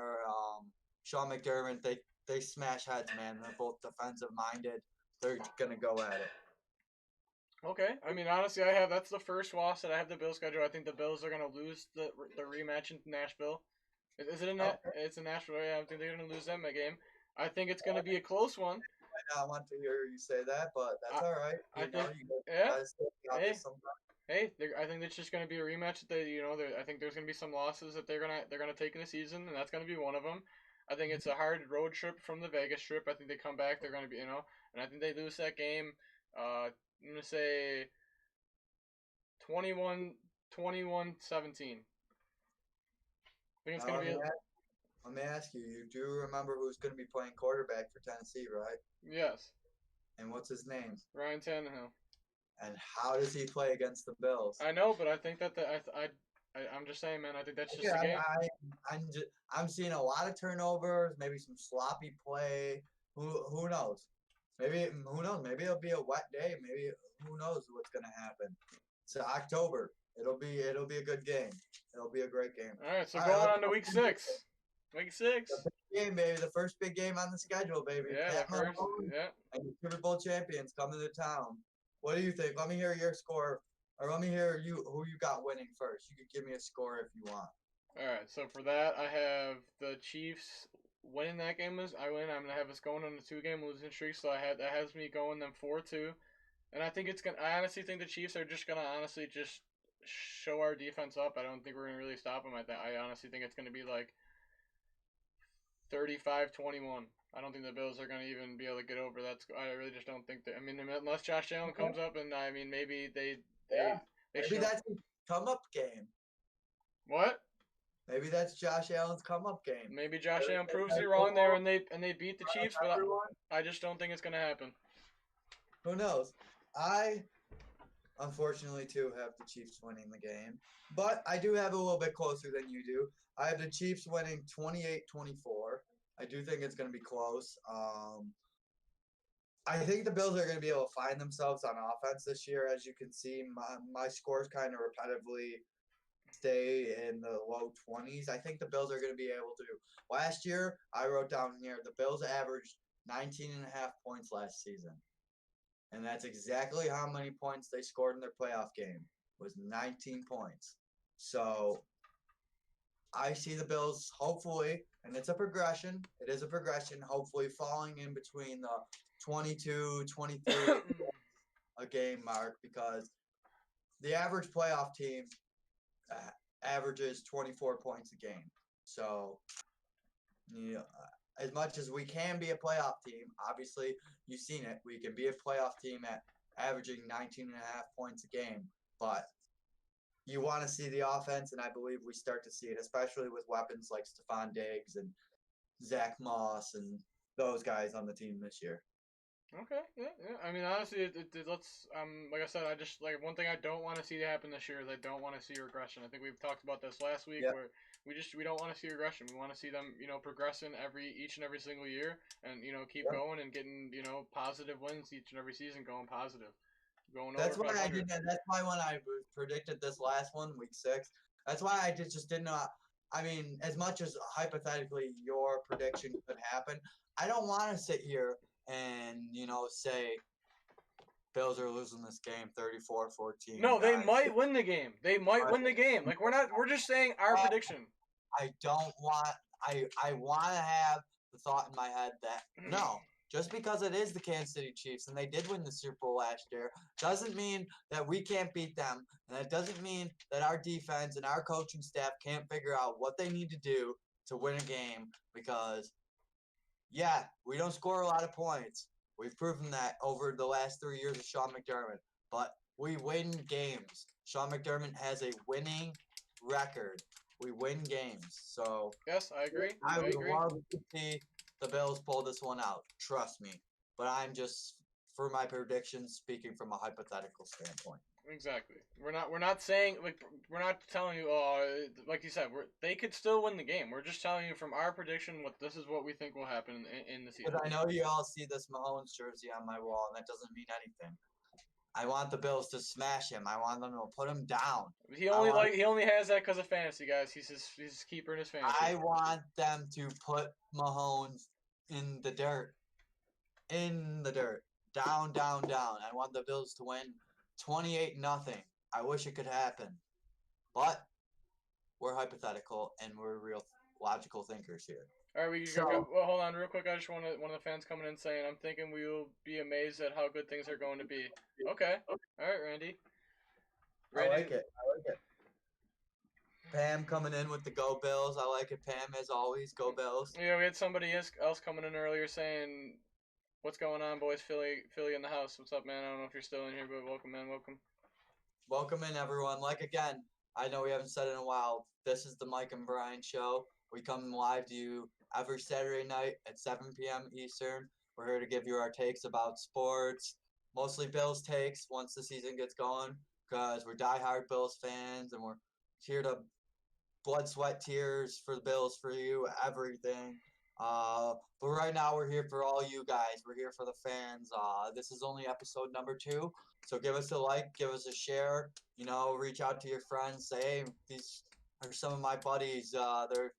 Sean McDermott, they smash heads, man. They're both defensive-minded. They're gonna go at it. Okay, I mean, honestly, that's the first loss that I have the Bills schedule. I think the Bills are gonna lose the rematch in Nashville. Is it in that? Okay. It's in Nashville. Yeah, I think they're gonna lose that game. I think it's gonna be a close one. I want to hear you say that, but that's all right. I think it's just gonna be a rematch. I think there's gonna be some losses that they're gonna take in the season, and that's gonna be one of them. I think it's a hard road trip from the Vegas trip. I think they come back. They're gonna be, and I think they lose that game. I'm gonna say 21-17. I think it's gonna be. Let me ask you. You do remember who's gonna be playing quarterback for Tennessee, right? Yes. And what's his name? Ryan Tannehill. And how does he play against the Bills? I know, but I think that I'm just saying, man. I think that's just a game. I'm seeing a lot of turnovers, maybe some sloppy play. Who knows? Maybe who knows? Maybe it'll be a wet day. Maybe who knows what's gonna happen? It's October. It'll be a good game. It'll be a great game. All right, so going on to week 6. Week 6. The big game, baby. The first big game on the schedule, baby. Yeah, And the Super Bowl champions coming to town. What do you think? Let me hear your score, or let me hear who you got winning first. You could give me a score if you want. All right, so for that, I have the Chiefs winning that game. I win. I'm gonna have us going on a 2-game losing streak, so that has me going them 4-2, and I honestly think the Chiefs are just gonna just show our defense up. I don't think we're gonna really stop them. I honestly think it's gonna be like 35-21. I don't think the Bills are going to even be able to get over that. I really just don't think that. I mean, unless Josh Allen comes up, and I mean, maybe maybe that's a come-up game. What? Maybe that's Josh Allen's come-up game. Maybe Josh Allen proves me wrong there, and they beat the Chiefs, but I just don't think it's going to happen. Who knows? I, unfortunately, too, have the Chiefs winning the game. But I do have a little bit closer than you do. I have the Chiefs winning 28-24. I do think it's going to be close. I think the Bills are going to be able to find themselves on offense this year. As you can see, my scores kind of repetitively stay in the low 20s. I think the Bills are going to be able to. Last year, I wrote down here, the Bills averaged 19 and a half points last season. And that's exactly how many points they scored in their playoff game, was 19 points. So I see the Bills hopefully, and it's a progression. It is a progression, hopefully falling in between the 22, 23 a game mark, because the average playoff team averages 24 points a game. So, you know, as much as we can be a playoff team, obviously you've seen it, we can be a playoff team at averaging 19 and a half points a game, but you want to see the offense, and I believe we start to see it, especially with weapons like Stephon Diggs and Zach Moss and those guys on the team this year. Okay, yeah. I mean, honestly, let's like I said, I just like one thing I don't want to see happen this year is I don't want to see regression. I think we've talked about this last week, Yep. where we don't want to see regression. We want to see them, progressing each and every single year, and keep Yep. going and getting positive wins each and every season, going positive, going That's over why I 500. did. That's why when I predicted this last one, week 6, that's why I just did not. I mean, as much as hypothetically your prediction could happen, I don't want to sit here and say Bills are losing this game 34-14. No, they Guys, might win the game. They might but win the game. Like we're just saying our prediction. I don't want. I want to have the thought in my head that no, just because it is the Kansas City Chiefs and they did win the Super Bowl last year, doesn't mean that we can't beat them, and that doesn't mean that our defense and our coaching staff can't figure out what they need to do to win a game. Because yeah, we don't score a lot of points. We've proven that over the last 3 years of Sean McDermott, but we win games. Sean McDermott has a winning record. We win games. So Yes, I agree. I I would agree. love to see the Bills pull this one out. Trust me. But I'm just, for my predictions, speaking from a hypothetical standpoint. Exactly. We're not saying like we're not telling you. Oh, like you said, they could still win the game. We're just telling you from our prediction this is what we think will happen in the season. Because I know you all see this Mahomes jersey on my wall, and that doesn't mean anything. I want the Bills to smash him. I want them to put him down. He only has that because of fantasy, guys. He's his keeper in his fantasy. I want them to put Mahomes in the dirt. In the dirt. Down, down, down. I want the Bills to win 28-0. I wish it could happen. But we're hypothetical and we're real logical thinkers here. All right, well, hold on real quick. I just want one of the fans coming in saying, I'm thinking we will be amazed at how good things are going to be. Okay. All right, Randy. I like it. Pam coming in with the Go Bills. I like it, Pam, as always. Go Bills. Yeah, we had somebody else coming in earlier saying, what's going on, boys? Philly in the house. What's up, man? I don't know if you're still in here, but welcome, man. Welcome. Welcome in, everyone. Like, again, I know we haven't said it in a while. This is the Mike and Brian Show. We come live to you every Saturday night at 7 p.m. Eastern. We're here to give you our takes about sports, mostly Bills takes once the season gets going, because we're diehard Bills fans, and we're here to blood, sweat, tears for the Bills, for you, everything. But right now we're here for all you guys. We're here for the fans. This is only episode number 2. So give us a like, give us a share, reach out to your friends, say, hey, these are some of my buddies. They're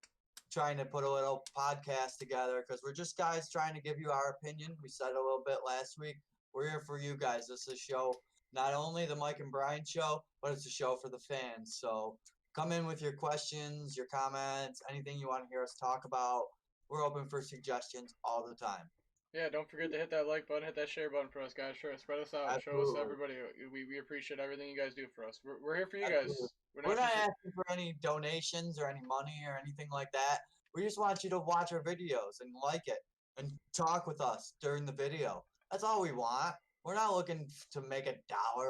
trying to put a little podcast together because we're just guys trying to give you our opinion. We said a little bit last week. We're here for you guys. This is a show, not only the Mike and Brian Show, but it's a show for the fans. So come in with your questions, your comments, anything you want to hear us talk about. We're open for suggestions all the time. Yeah, don't forget to hit that like button, hit that share button for us, guys. Spread us out. Absolutely. Show us everybody. We appreciate everything you guys do for us. We're here for you guys. We're not asking for any donations or any money or anything like that. We just want you to watch our videos and like it and talk with us during the video. That's all we want. We're not looking to make $1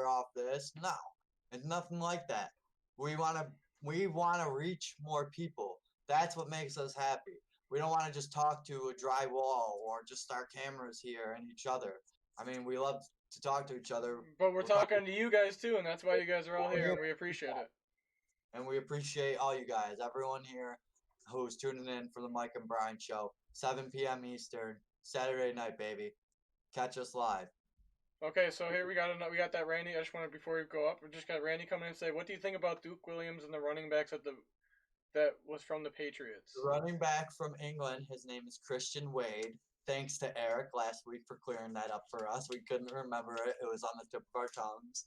off this. No, it's nothing like that. We want to reach more people. That's what makes us happy. We don't want to just talk to a dry wall or just our cameras here and each other. I mean, we love to talk to each other. But we're talking to you guys too, and that's why you guys are all here, and we appreciate it. And we appreciate all you guys, everyone here who's tuning in for the Mike and Brian Show, 7 p.m. Eastern, Saturday night, baby. Catch us live. Okay, so here we got that Randy. I just wanted before we go up, we just got Randy coming in and say, what do you think about Duke Williams and the running backs that was from the Patriots? The running back from England, his name is Christian Wade. Thanks to Eric last week for clearing that up for us. We couldn't remember it. It was on the tip of our tongues.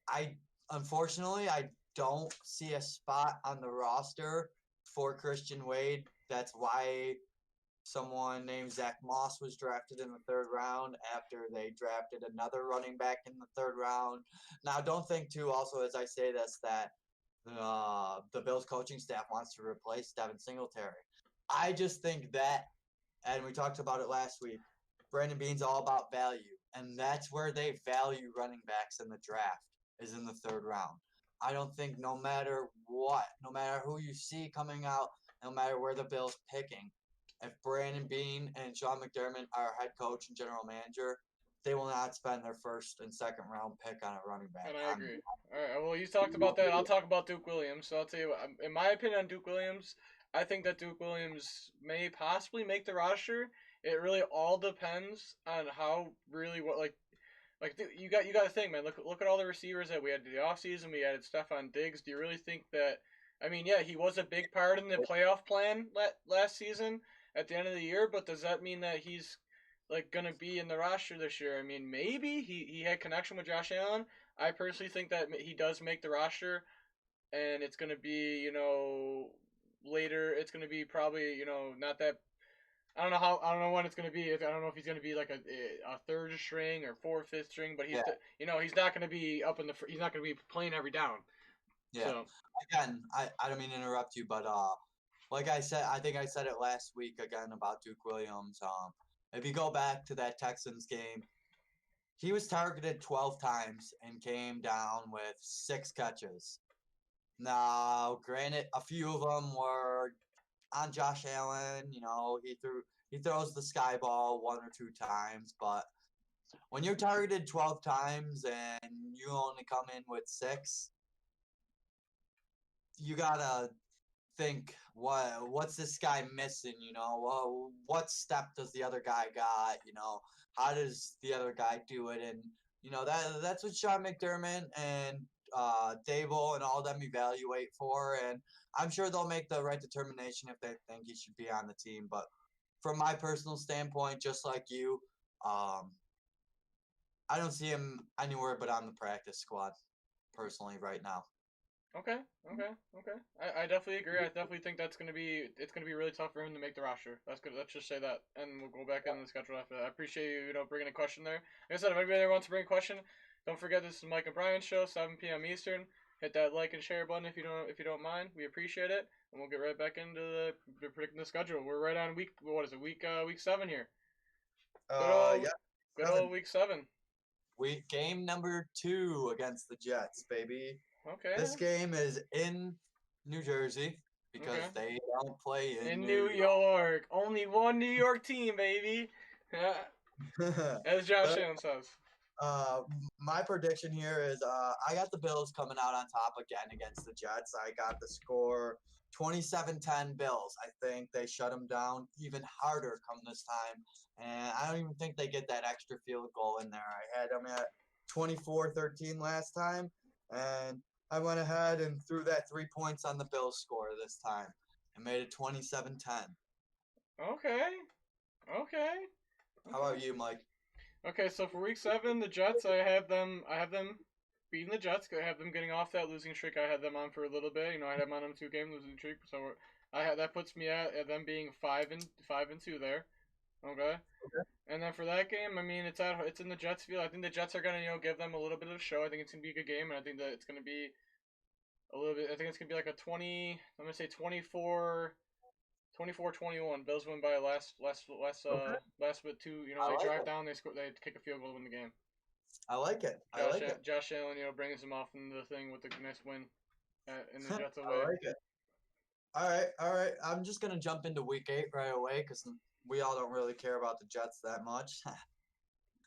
I unfortunately I don't see a spot on the roster for Christian Wade. That's why someone named Zach Moss was drafted in the third round after they drafted another running back in the third round. Now, don't think too. Also, as I say this, that the Bills coaching staff wants to replace Devin Singletary. I just think that, and we talked about it last week. Brandon Beane's all about value, and that's where they value running backs in the draft is in the third round. I don't think no matter what, no matter who you see coming out, no matter where the Bills picking, if Brandon Beane and Sean McDermott are head coach and general manager, they will not spend their first and second round pick on a running back. And I agree. All right. Well, you talked about that. I'll talk about Duke Williams. So I'll tell you, what, in my opinion on Duke Williams, I think that Duke Williams may possibly make the roster. It really all depends on how really what like you got to think, man. Look at all the receivers that we had in the offseason. We added Stephon Diggs. Do you really think that? I mean, yeah, he was a big part in the playoff plan last season at the end of the year. But does that mean that he's like gonna be in the roster this year? I mean, maybe he had connection with Josh Allen. I personally think that he does make the roster, and it's gonna be later. It's gonna be probably not that. I don't know when it's gonna be. I don't know if he's gonna be like a third string or fourth, fifth string, but Yeah. he's not gonna be up in the. He's not gonna be playing every down. Yeah. So Again, I don't mean to interrupt you, but like I said, I think I said it last week again about Duke Williams. If you go back to that Texans game, he was targeted 12 times and came down with 6 catches. Now, granted, a few of them were on Josh Allen. He throws the sky ball 1 or 2 times, but when you're targeted 12 times and you only come in with 6, you gotta think what's this guy missing? What step does the other guy got? How does the other guy do it? And that's what Sean McDermott and Dable and all them evaluate for. And I'm sure they'll make the right determination if they think he should be on the team. But from my personal standpoint, just like you, I don't see him anywhere but on the practice squad personally right now. okay. I definitely agree. I definitely think it's gonna be really tough for him to make the roster. That's good. Let's just say that, and we'll go back in the schedule after that. I appreciate you, bringing a question there. Like I said, if anybody there wants to bring a question, don't forget this is Mike and Brian's show, 7 p.m. Eastern. Hit that like and share button if you don't mind. We appreciate it, and we'll get right back into the predicting the schedule. We're right on week 7 here. Yeah. Good old week 7. Game number 2 against the Jets, baby. Okay. This game is in New Jersey because Okay. they don't play in New York. Only one New York team, baby. As Josh Allen says. My prediction here is I got the Bills coming out on top again against the Jets. I got the score 27-10 Bills. I think they shut them down even harder come this time. And I don't even think they get that extra field goal in there. I had them at 24-13 last time. And I went ahead and threw that 3 points on the Bills score this time and made it 27-10. Okay. How about you, Mike? Okay, so for week 7, the Jets, I have them beating the Jets. I have them getting off that losing streak. I had them on for a little bit. I had them on a 2-game losing streak, so that puts me at them being 5-2 there. Okay. And then for that game, I mean, it's in the Jets field. I think the Jets are gonna give them a little bit of a show. I think it's gonna be a good game, and I think that it's gonna be a little bit. I think it's gonna be like a 20. I'm gonna say 24-21. Bills win by last with 2. They drive down, they score, they kick a field goal to win the game. I like it. Josh Allen, brings him off into the thing with the nice win in the Jets away. I like it. All right. I'm just gonna jump into week 8 right away because we all don't really care about the Jets that much.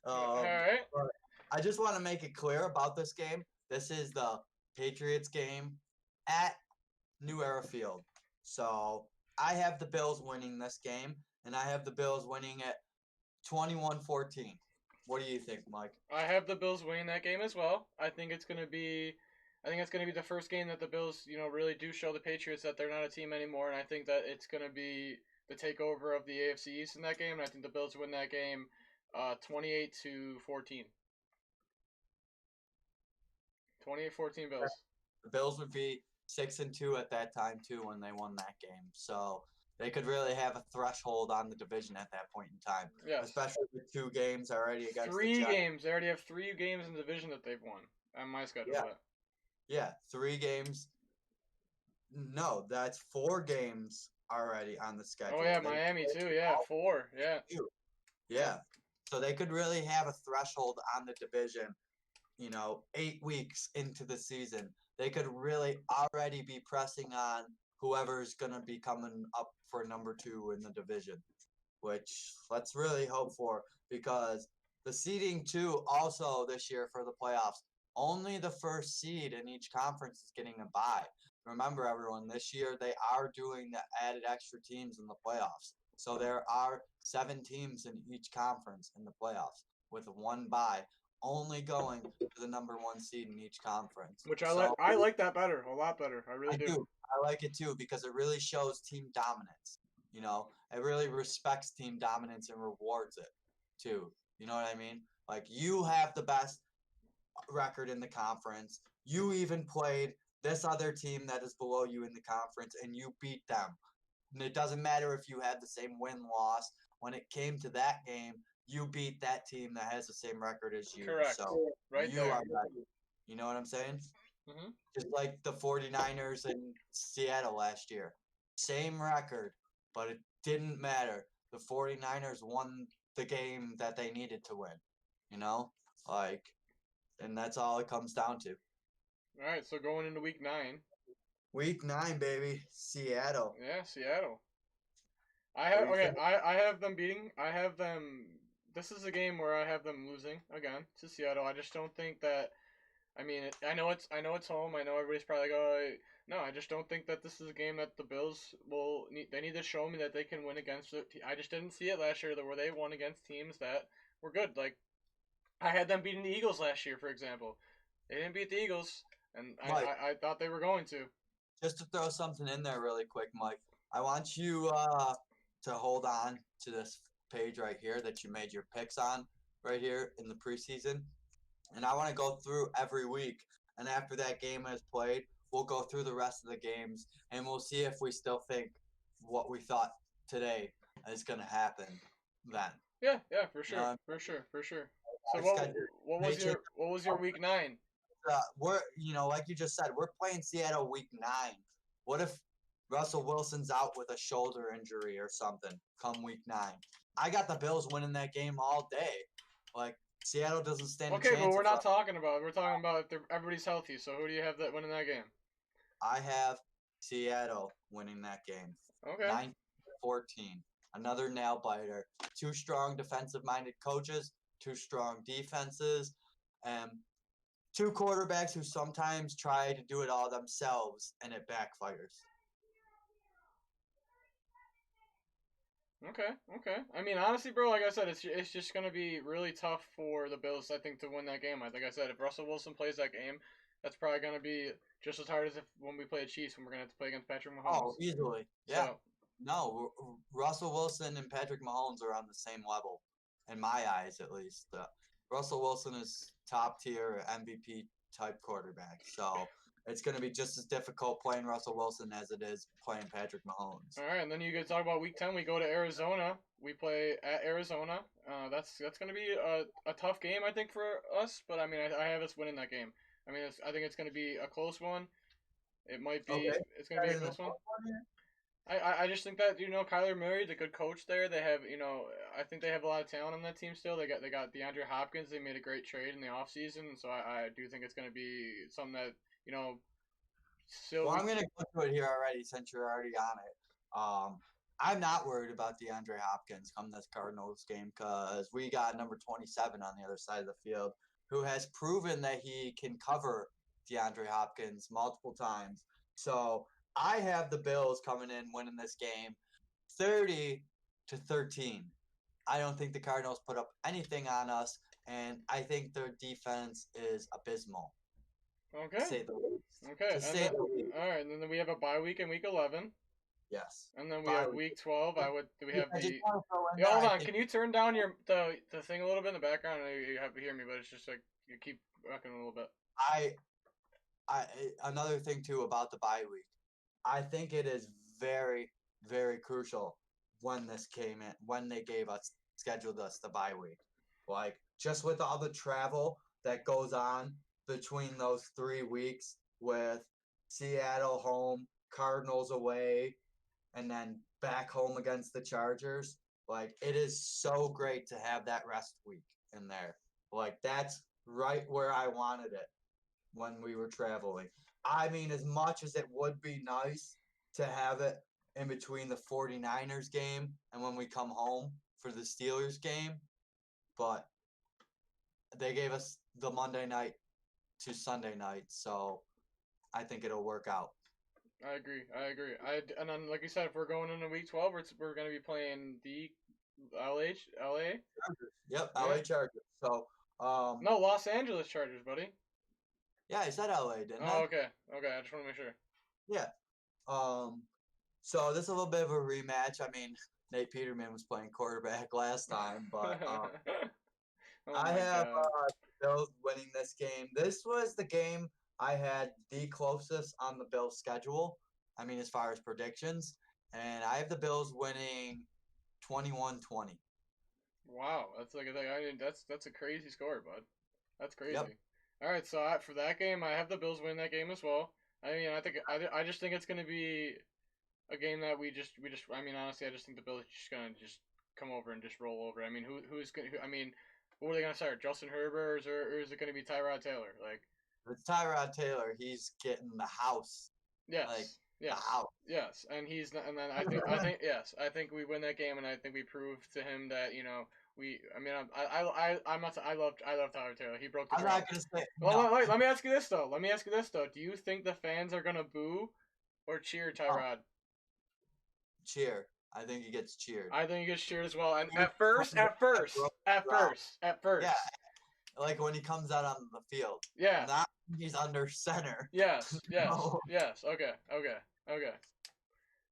All right. I just want to make it clear about this game. This is the Patriots game at New Era Field. So I have the Bills winning this game, and I have the Bills winning it 21-14. What do you think, Mike? I have the Bills winning that game as well. I think it's gonna be the first game that the Bills, really do show the Patriots that they're not a team anymore, and I think that it's gonna be the takeover of the AFC East in that game, and I think the Bills win that game, 28-14. 28-14 Bills. The Bills would be 6-2 at that time too when they won that game. So they could really have a threshold on the division at that point in time. Yes. Especially with 2 games already against Three the Giants. games. They already have 3 games in the division that they've won on my schedule. Yeah. Yeah, 3 games. No, that's 4 games already on the schedule. Oh yeah, Miami too. Yeah, 4. Yeah. Yeah. So they could really have a threshold on the division, 8 weeks into the season. They could really already be pressing on whoever's going to be coming up for number 2 in the division, which let's really hope for, because the seeding too also this year for the playoffs, only the first seed in each conference is getting a bye. Remember, everyone, this year they are doing the added extra teams in the playoffs. So there are 7 teams in each conference in the playoffs with 1 bye, only going to the number 1 seed in each conference. Which I like that better, a lot better. I really do. I like it too because it really shows team dominance. It really respects team dominance and rewards it too. You know what I mean? Like, you have the best record in the conference. You even played this other team that is below you in the conference and you beat them. And it doesn't matter if you had the same win-loss. When it came to that game, you beat that team that has the same record as you. Correct. So right you there. are ready. You know what I'm saying? Mm-hmm. Just like the 49ers in Seattle last year. Same record, but it didn't matter. The 49ers won the game that they needed to win. And that's all it comes down to. All right, so going into week 9. Week 9, baby. Seattle. Yeah, Seattle. I have them beating. This is a game where I have them losing again to Seattle. I just don't think that. I mean, I know it's home. I know everybody's probably going. No, I just don't think that this is a game that the Bills will need. They need to show me that they can win against it. I just didn't see it last year where they won against teams that were good. Like, I had them beating the Eagles last year, for example. They didn't beat the Eagles, and I thought they were going to. Just to throw something in there really quick, Mike, I want you to hold on to this page right here that you made your picks on right here in the preseason. And I want to go through every week. And after that game is played, we'll go through the rest of the games and we'll see if we still think what we thought today is going to happen then. Yeah, for sure. For sure. So what was your week 9? We're like you just said, we're playing Seattle week 9. What if Russell Wilson's out with a shoulder injury or something come week 9? I got the Bills winning that game all day. Like, Seattle doesn't stand a chance. Okay, but we're talking about if everybody's healthy. So who do you have that winning that game? I have Seattle winning that game. Okay. 9-14. Another nail biter. 2 strong defensive-minded coaches, 2 strong defenses, and 2 quarterbacks who sometimes try to do it all themselves, and it backfires. Okay. I mean, honestly, bro, like I said, it's just going to be really tough for the Bills, I think, to win that game. Like I said, if Russell Wilson plays that game, that's probably going to be just as hard as when we play the Chiefs, when we're going to have to play against Patrick Mahomes. Oh, easily. Yeah. So, no, Russell Wilson and Patrick Mahomes are on the same level, in my eyes at least. Russell Wilson is top-tier MVP-type quarterback, so it's going to be just as difficult playing Russell Wilson as it is playing Patrick Mahomes. All right, and then you can talk about week 10. We go to Arizona. We play at Arizona. That's going to be a tough game, I think, for us. But, I mean, I have us winning that game. I mean, I think it's going to be a close one. It might be. Okay. It's going to be a close one. I just think that, Kyler Murray's a good coach there. They have, I think they have a lot of talent on that team still. They got DeAndre Hopkins. They made a great trade in the offseason. And so I do think it's going to be something that, Well, I'm going to go to it here already since you're already on it. I'm not worried about DeAndre Hopkins come this Cardinals game because we got number 27 on the other side of the field who has proven that he can cover DeAndre Hopkins multiple times. So I have the Bills coming in winning this game 30-13. I don't think the Cardinals put up anything on us, and I think their defense is abysmal, to Okay. say the least. Okay. To And say then the least, all right. And then we have a bye week in week 11, yes. and then we But have week 12. We have I just the. want to throw in Yeah, there. hold I on. think Can you turn down the thing a little bit in the background? I know you have to hear me, but it's just like you keep rocking a little bit. I I another thing too about the bye week. I think it is very, very crucial when this came in, when they scheduled us the bye week. Like, just with all the travel that goes on between those 3 weeks with Seattle home, Cardinals away, and then back home against the Chargers. Like, it is so great to have that rest week in there. Like, that's right where I wanted it when we were traveling. I mean, as much as it would be nice to have it in between the 49ers game and when we come home for the Steelers game, but they gave us the Monday night to Sunday night, so I think it'll work out. I agree. I agree. And then like you said, if we're going into week 12, we're gonna be playing the LA. Chargers. Yep, Yeah. LA Chargers. So, No, Los Angeles Chargers, buddy. yeah, I said LA, didn't Oh, I? okay. Okay. I just want to make sure. Yeah. Um, so this is a little bit of a rematch. I mean, Nate Peterman was playing quarterback last time, but Oh I my have god. Bills winning this game. This was the game I had the closest on the Bills' schedule. I mean, as far as predictions. And I have the Bills winning 21-20. Wow, that's like that's a crazy score, bud. That's Yep. crazy. All right, so for that game, I have the Bills win that game as well. I mean, I just think it's gonna be a game that we just. I mean, honestly, I just think the Bills are just gonna just come over and just roll over. I mean, who's gonna? I mean, who are they gonna start? Justin Herbert, or is it gonna be Tyrod Taylor? Like, It's Tyrod Taylor. He's getting the house. Like, yes, the yes, house. yes, and he's not, and then I think yes, I think we win that game, and I think we prove to him that we. I mean, I'm not. I love Tyler Taylor. He broke the I'm drought. not going to say Well, no. let me ask you this though. Let me ask you this though. Do you think the fans are gonna boo or cheer No. Tyrod? Cheer. I think he gets cheered. I think he gets cheered as well. And He comes out that broken drought. at Yeah, first, like when he comes out on the field. yeah, Not when he's under center. yes, yes, No. yes. Okay, okay, okay.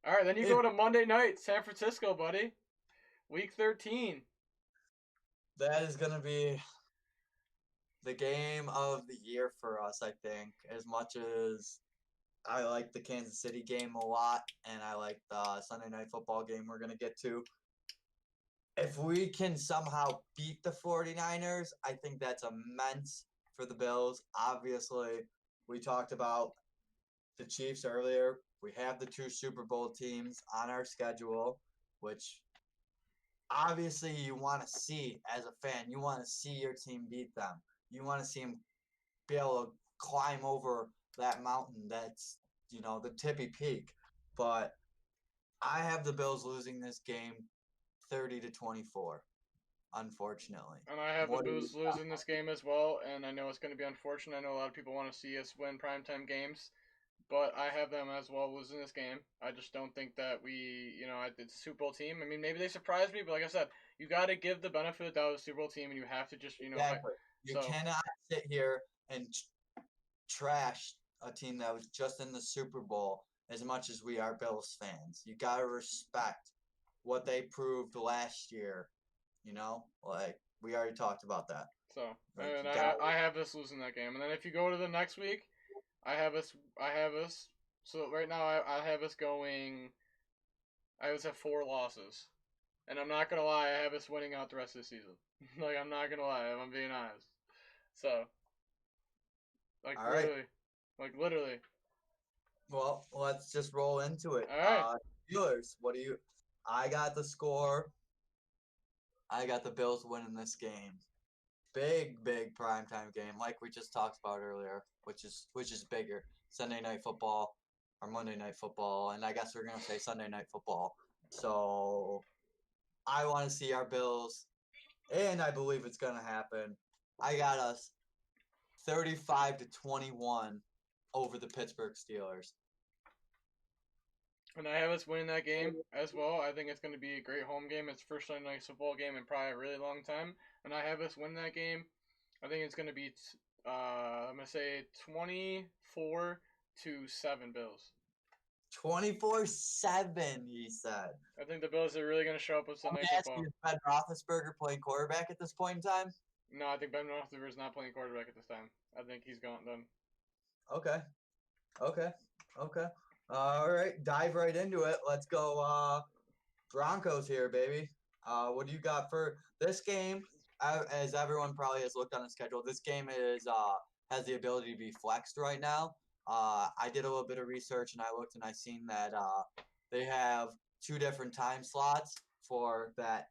All right, then you If go to Monday night, San Francisco, buddy. Week 13. that is going to be the game of the year for us, I think. As much as I like the Kansas City game a lot, and I like the Sunday Night Football game we're going to get to. If we can somehow beat the 49ers, I think that's immense for the Bills. Obviously, we talked about the Chiefs earlier. We have the two Super Bowl teams on our schedule, which obviously you want to see as a fan. You want to see your team beat them. You want to see them be able to climb over that mountain that's, the tippy peak. But I have the Bills losing this game 30-24, unfortunately. And I have the What do you Bills losing this game as well, and I know it's going to be unfortunate. I know a lot of people want to see us win primetime games, but I have them as well losing this game. I just don't think that it's a Super Bowl team. I mean, maybe they surprised me, but like I said, you got to give the benefit of the doubt to the Super Bowl team, and you have to just, exactly? You so cannot sit here and trash a team that was just in the Super Bowl as much as we are Bills fans. You got to respect what they proved last year. Like we already talked about that. so, Like and you got I have us losing that game. And then if you go to the next week, I have us. So right now I have us going. I always have 4 losses, and I'm not gonna lie, I have us winning out the rest of the season. Like I'm not gonna lie, if I'm being honest. So, like all right. literally. Well, let's just roll into it. All right. Steelers, what do you? I got the score. I got the Bills winning this game. Big primetime game, like we just talked about earlier, which is bigger, Sunday Night Football or Monday Night Football, and I guess we're gonna say Sunday Night Football. So I want to see our Bills, and I believe it's gonna happen. I got us 35-21 over the Pittsburgh Steelers. And I have us winning that game as well. I think it's going to be a great home game. It's first Sunday night football game in probably a really long time. And I have us win that game. I think it's going to be, I'm going to say 24-7 Bills. 24-7, he said. I think the Bills are really going to show up with Let some me nice ask football. you, is Ben Roethlisberger playing quarterback at this point in time? No, I think Ben Roethlisberger is not playing quarterback at this time. I think he's gone done. Okay. All right, dive right into it. Let's go Broncos here, baby. What do you got for this game? As everyone probably has looked on the schedule, this game has the ability to be flexed right now. I did a little bit of research and I looked and I seen that they have two different time slots for that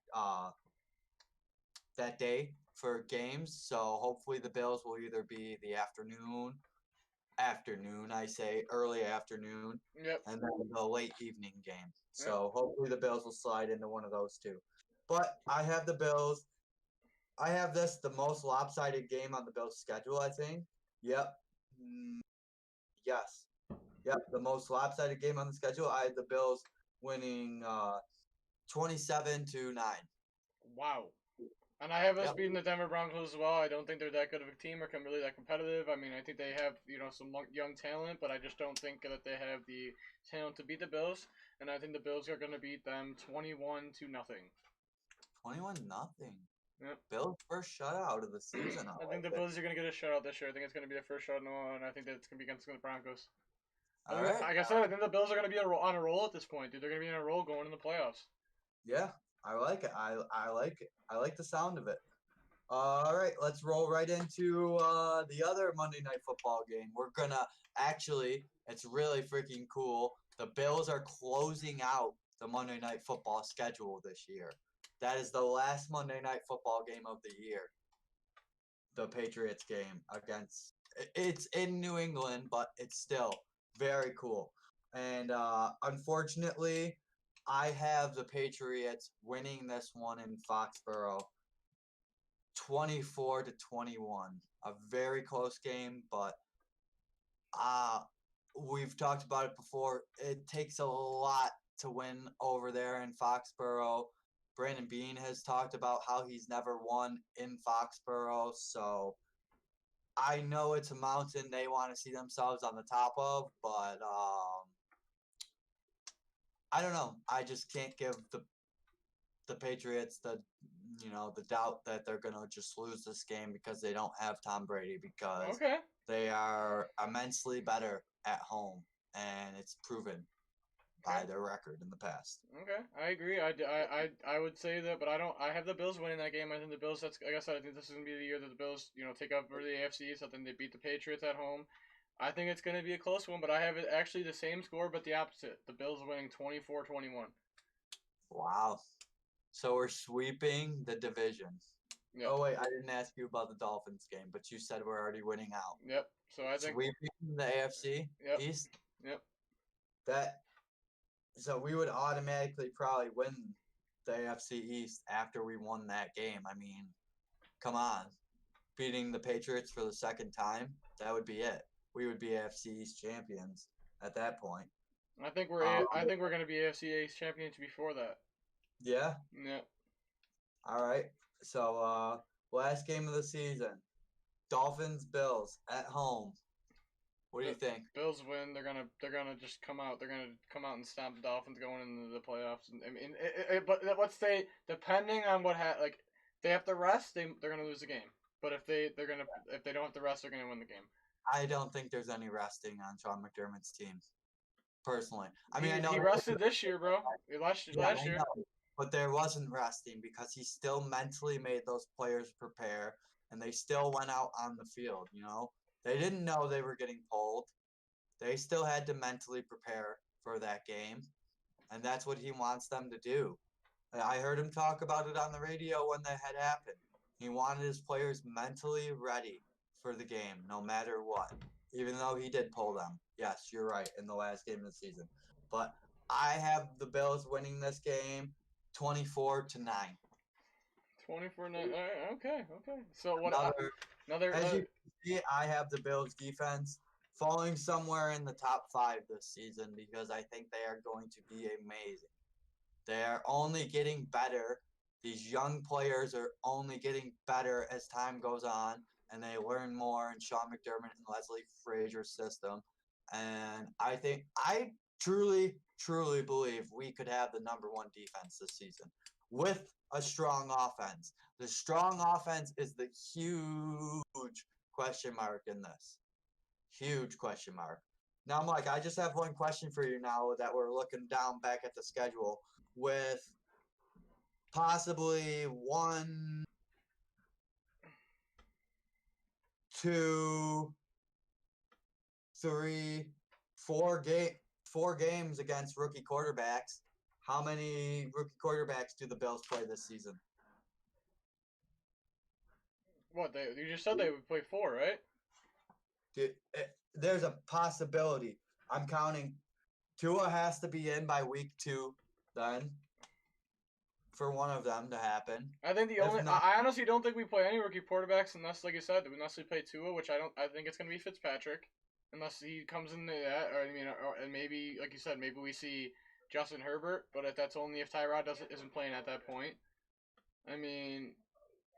day for games. So hopefully the Bills will either be the afternoon, I say early afternoon, Yep. and then the late evening game. Yep. So hopefully the Bills will slide into one of those two. But I have the Bills. I have this the most lopsided game on the Bills schedule, I think. Yep. Yes. Yep. The most lopsided game on the schedule. I had the Bills winning 27-9. Wow. And I have us Yep. beating the Denver Broncos as well. I don't think they're that good of a team or really that competitive. I mean, I think they have some young talent, but I just don't think that they have the talent to beat the Bills. And I think the Bills are going to beat them 21-0. 21-0. Yep. Bills' first shutout of the season. I think the Bills are going to get a shutout this year. I think it's going to be their first shutout in a while, and I think that it's going to be against the Broncos. All right. Like I said, I think the Bills are going to be on a roll at this point, dude. They're going to be on a roll going in the playoffs. Yeah, I like it. I like it. I like the sound of it. All right, let's roll right into the other Monday Night Football game. We're gonna it's really freaking cool. The Bills are closing out the Monday Night Football schedule this year. That is the last Monday Night Football game of the year. The Patriots game it's in New England, but it's still very cool. And unfortunately, I have the Patriots winning this one in Foxborough 24-21. A very close game, but we've talked about it before. It takes a lot to win over there in Foxborough. Brandon Beane has talked about how he's never won in Foxborough, so I know it's a mountain they want to see themselves on the top of, but I don't know. I just can't give the Patriots the doubt that they're gonna just lose this game because they don't have Tom Brady, because they are immensely better at home, and it's proven by their record in the past. Okay, I agree. I would say that, but I have the Bills winning that game. I think the Bills. That's like I said. I think this is gonna be the year that the Bills, take over the AFC. So I think they beat the Patriots at home. I think it's gonna be a close one, but I have it actually the same score, but the opposite. The Bills winning 24-21. Wow. So we're sweeping the division. Yep. Oh wait, I didn't ask you about the Dolphins game, but you said we're already winning out. Yep. So I think sweeping the AFC East. Yep. So we would automatically probably win the AFC East after we won that game. I mean, come on. Beating the Patriots for the second time, that would be it. We would be AFC East champions at that point. I think we're going to be AFC East champions before that. Yeah? Yeah. All right. So, last game of the season. Dolphins Bills at home. What do you think? Bills win. They're gonna just come out. They're gonna come out and stomp the Dolphins going into the playoffs. I mean, but let's say depending on they have to rest, they're gonna lose the game. But if they don't have to rest, they're gonna win the game. I don't think there's any resting on Sean McDermott's team. Personally, I mean, I know he rested this year, bro. Last year. But there wasn't resting because he still mentally made those players prepare, and they still went out on the field. They didn't know they were getting pulled. They still had to mentally prepare for that game, and that's what he wants them to do. I heard him talk about it on the radio when that had happened. He wanted his players mentally ready for the game, no matter what, even though he did pull them. Yes, you're right, in the last game of the season. But I have the Bills winning this game 24-9. 24-9. Okay. So what? As you can see, I have the Bills defense falling somewhere in the top 5 this season because I think they are going to be amazing. They are only getting better. These young players are only getting better as time goes on, and they learn more in Sean McDermott and Leslie Frazier's system. And I truly, truly believe we could have the number 1 defense this season with a strong offense. The strong offense is the huge question mark in this. Huge question mark. Now, Mike, I just have one question for you now that we're looking down back at the schedule with possibly 1, 2, 3, 4 games against rookie quarterbacks. How many rookie quarterbacks do the Bills play this season? What, you just said they would play 4, right? There's a possibility. I'm counting. Tua has to be in by week 2 then for one of them to happen. I think I honestly don't think we play any rookie quarterbacks unless, like you said, unless we play Tua, which I think it's gonna be Fitzpatrick, unless he comes into that, and maybe, like you said, maybe we see Justin Herbert, but that's only if Tyrod isn't playing at that point. I mean,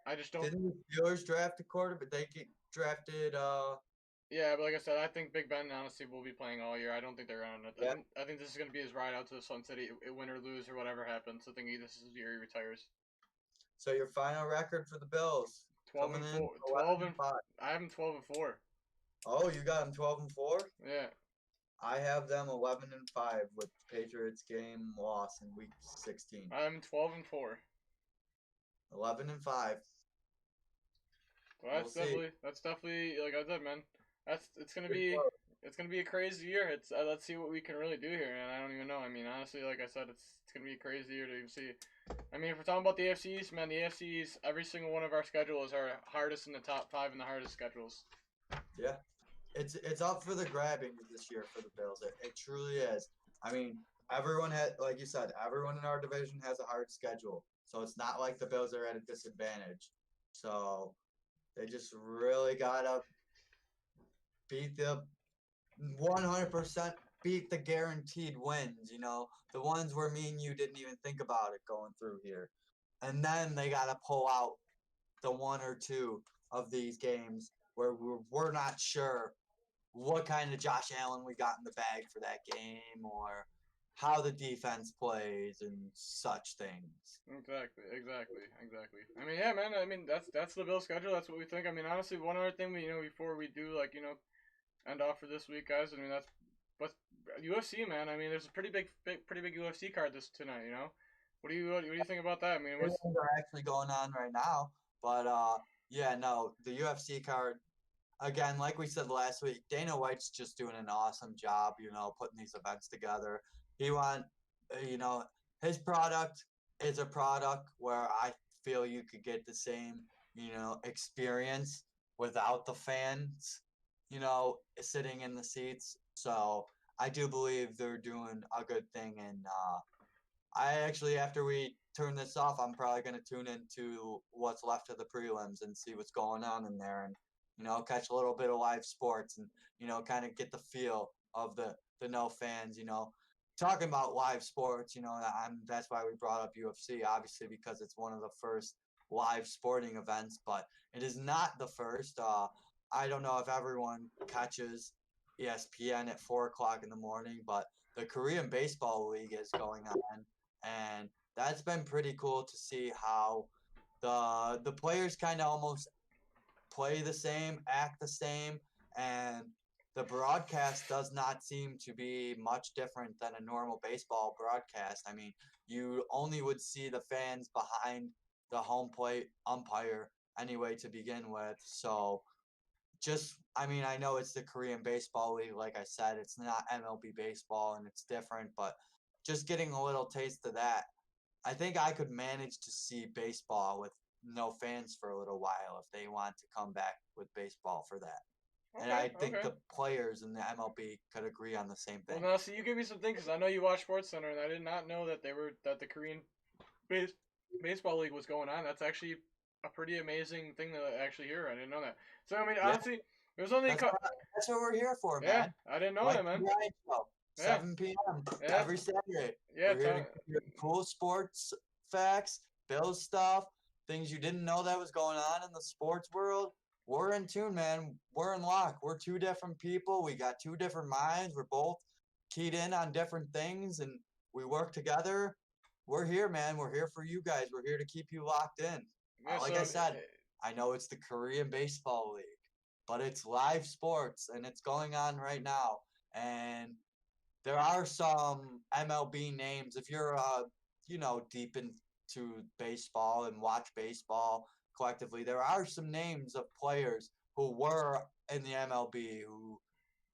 I just don't. Didn't the Steelers draft a quarterback? They get drafted. Yeah, but like I said, I think Big Ben honestly will be playing all year. I don't think they're on it. Yeah. I think this is gonna be his ride out to the sunset, win or lose or whatever happens. I think this is the year he retires. So your final record for the Bills? 12-4. 12-5. I have them 12-4. Oh, you got them 12-4? Yeah. I have them 11-5 with Patriots game loss in week 16. I'm 12-4. 11-5. Well, that's definitely like I said, man. It's gonna be a crazy year. Let's see what we can really do here, and I don't even know. I mean, honestly, like I said, it's gonna be a crazy year to even see. I mean, if we're talking about the AFC East, man, the AFC East, every single one of our schedules are hardest in the top 5 and the hardest schedules. Yeah, it's up for the grabbing this year for the Bills. It truly is. I mean, everyone had, like you said, everyone in our division has a hard schedule, so it's not like the Bills are at a disadvantage. So they just really gotta beat the 100% beat the guaranteed wins, the ones where me and you didn't even think about it going through here. And then they got to pull out the 1 or 2 of these games where we're not sure what kind of Josh Allen we got in the bag for that game or how the defense plays and such things. Exactly. I mean, yeah, man. I mean, that's the Bills schedule. That's what we think. I mean, honestly, one other thing before we do end off for this week, guys. I mean, but UFC, man. I mean, there's a pretty big UFC card tonight. What do you think about that? I mean, what's actually going on right now? But yeah, no, the UFC card. Again, like we said last week, Dana White's just doing an awesome job. Putting these events together. He his product is a product where I feel you could get the same, experience without the fans. Sitting in the seats. So I do believe they're doing a good thing. And I actually, after we turn this off, I'm probably going to tune into what's left of the prelims and see what's going on in there and, catch a little bit of live sports and, kind of get the feel of the no fans, Talking about live sports, that's why we brought up UFC, obviously, because it's one of the first live sporting events, but it is not the first. I don't know if everyone catches ESPN at 4:00 in the morning, but the Korean Baseball League is going on, and that's been pretty cool to see how the players kind of almost play the same, act the same, and the broadcast does not seem to be much different than a normal baseball broadcast. I mean, you only would see the fans behind the home plate umpire anyway to begin with, so I know it's the Korean Baseball League. Like I said, it's not MLB baseball and it's different, but just getting a little taste of that, I think I could manage to see baseball with no fans for a little while if they want to come back with baseball for that. Okay, and I think the players in the MLB could agree on the same thing. Well, now, so you give me some things, because I know you watch SportsCenter, and I did not know that the Korean Baseball League was going on. That's actually a pretty amazing thing to actually hear. I didn't know that. So, I mean, honestly, It was only That's what we're here for, yeah. man. I didn't know Like that, man. the Ryan Show, Yeah, 7 p.m. yeah, every Saturday. yeah. We're here to give you cool sports facts, Bills stuff, things you didn't know that was going on in the sports world. We're in tune, man. We're in lock. We're two different people. We got two different minds. We're both keyed in on different things, and we work together. We're here, man. We're here for you guys. We're here to keep you locked in. Yeah. Like I So said, I know it's the Korean Baseball League, but it's live sports and it's going on right now. And there are some MLB names. If you're, deep into baseball and watch baseball collectively, there are some names of players who were in the MLB who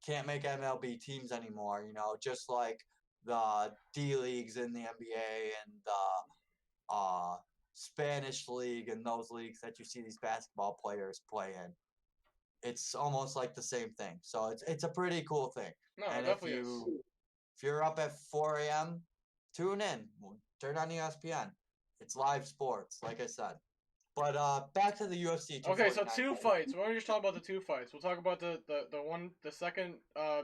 can't make MLB teams anymore. Just like the D leagues in the NBA and the Spanish league and those leagues that you see these basketball players play in. It's almost like the same thing. So it's a pretty cool thing. no, it And definitely is. if you're up at 4 a.m., tune in. Turn on ESPN. It's live sports, like I said. But back to the UFC. Okay, so two fights. Why don't we just talk about the two fights? We'll talk about the second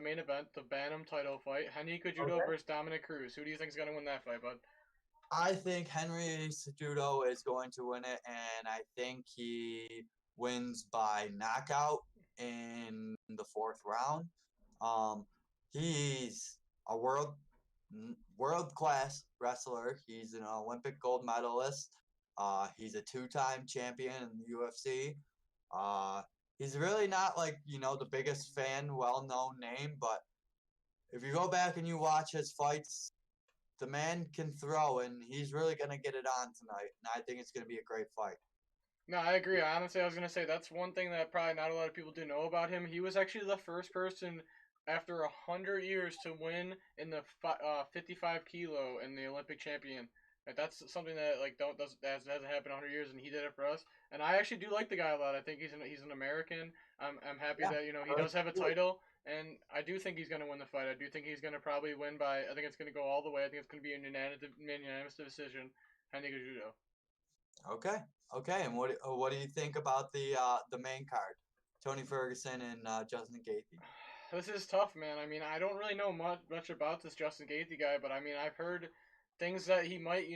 main event, the Bantam title fight, Henry Cejudo versus Dominic Cruz. Who do you think is gonna win that fight, bud? I think Henry Cejudo is going to win it, and I think he wins by knockout in the fourth round. He's a world class wrestler. He's an Olympic gold medalist. He's a two-time champion in the UFC. He's really not like the biggest fan, well-known name, but if you go back and you watch his fights, the man can throw, and he's really gonna get it on tonight. And I think it's gonna be a great fight. No, I agree. Honestly, I was gonna say that's one thing that probably not a lot of people do know about him. He was actually the first person after 100 years to win in the 55 kilo in the Olympic champion. Like that's something that like don't does that hasn't happened in 100 years, and he did it for us. And I actually do like the guy a lot. I think he's an American. I'm happy Yeah, that he does have a title, and I do think he's gonna win the fight. I do think he's gonna probably win by. I think it's gonna go all the way. I think it's gonna be a unanimous decision. Henry Cejudo. Okay. And what do you think about the main card? Tony Ferguson and Justin Gaethje. This is tough, man. I mean, I don't really know much about this Justin Gaethje guy, but I mean, I've heard things that he might,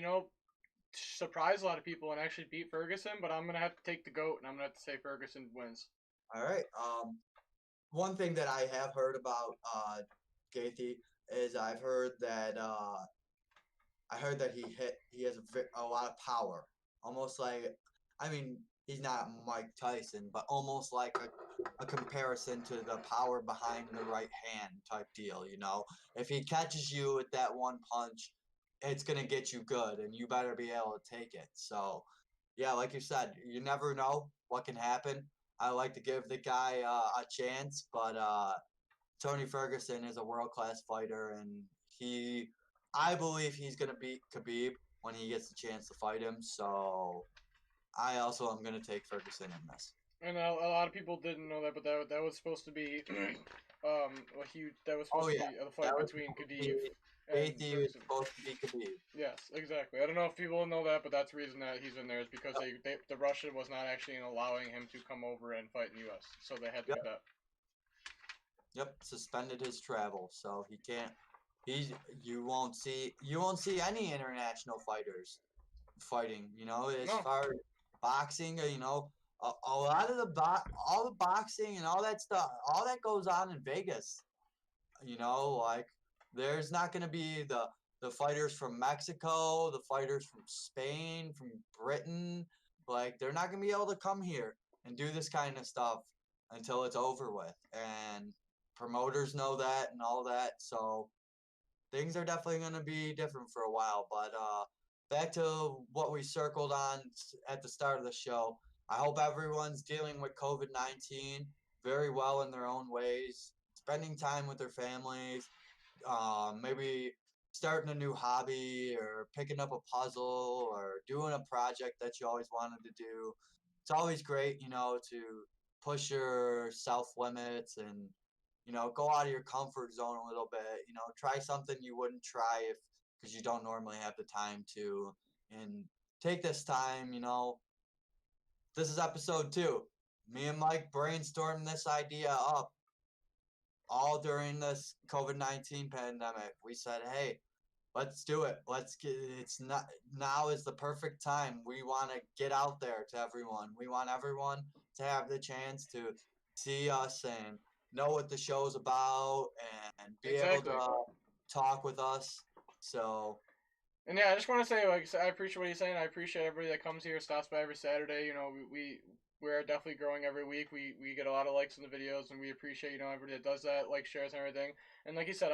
surprise a lot of people and actually beat Ferguson. But I'm gonna have to take the goat, and I'm gonna have to say Ferguson wins. All right. One thing that I have heard about Gaethje is I heard that he has a lot of power, almost like, I mean, he's not Mike Tyson, but almost like a comparison to the power behind the right hand type deal. If he catches you with that one punch, it's gonna get you good, and you better be able to take it. So, yeah, like you said, you never know what can happen. I like to give the guy a chance, but Tony Ferguson is a world class fighter, and I believe he's gonna beat Khabib when he gets the chance to fight him. So I also am gonna take Ferguson in this. And a lot of people didn't know that, but that was supposed to be a huge. That was Oh supposed to yeah, be a fight that was between supposed to Khabib be and Gaethje is Ferguson. supposed to be Khabib. Yes, exactly. I don't know if people know that, but that's the reason that he's in there is because the Russia was not actually allowing him to come over and fight in the U.S. So they had to do Yep, that. yep, suspended his travel, so he can't. He's you won't see any international fighters fighting. As No, far as boxing, a lot of all the boxing and all that stuff, all that goes on in Vegas. Like there's not going to be the fighters from Mexico, the fighters from Spain, from Britain. Like they're not going to be able to come here and do this kind of stuff until it's over with. And promoters know that and all that. So things are definitely going to be different for a while. But back to what we circled on at the start of the show. I hope everyone's dealing with COVID-19 very well in their own ways, spending time with their families, maybe starting a new hobby or picking up a puzzle or doing a project that you always wanted to do. It's always great, to push your self limits and go out of your comfort zone a little bit. Try something you wouldn't try if because you don't normally have the time to. And take this time. This is episode 2. Me and Mike brainstormed this idea up all during this COVID-19 pandemic. We said, "Hey, let's do it. Let's get it's not now is the perfect time. We want to get out there to everyone. We want everyone to have the chance to see us and know what the show's about and be able Exactly. to talk with us." So, And yeah, I just want to say, like, I appreciate what he's saying. I appreciate everybody that comes here, stops by every Saturday. You know, we are definitely growing every week. We get a lot of likes in the videos, and we appreciate everybody that does that, like, shares and everything. And like you said,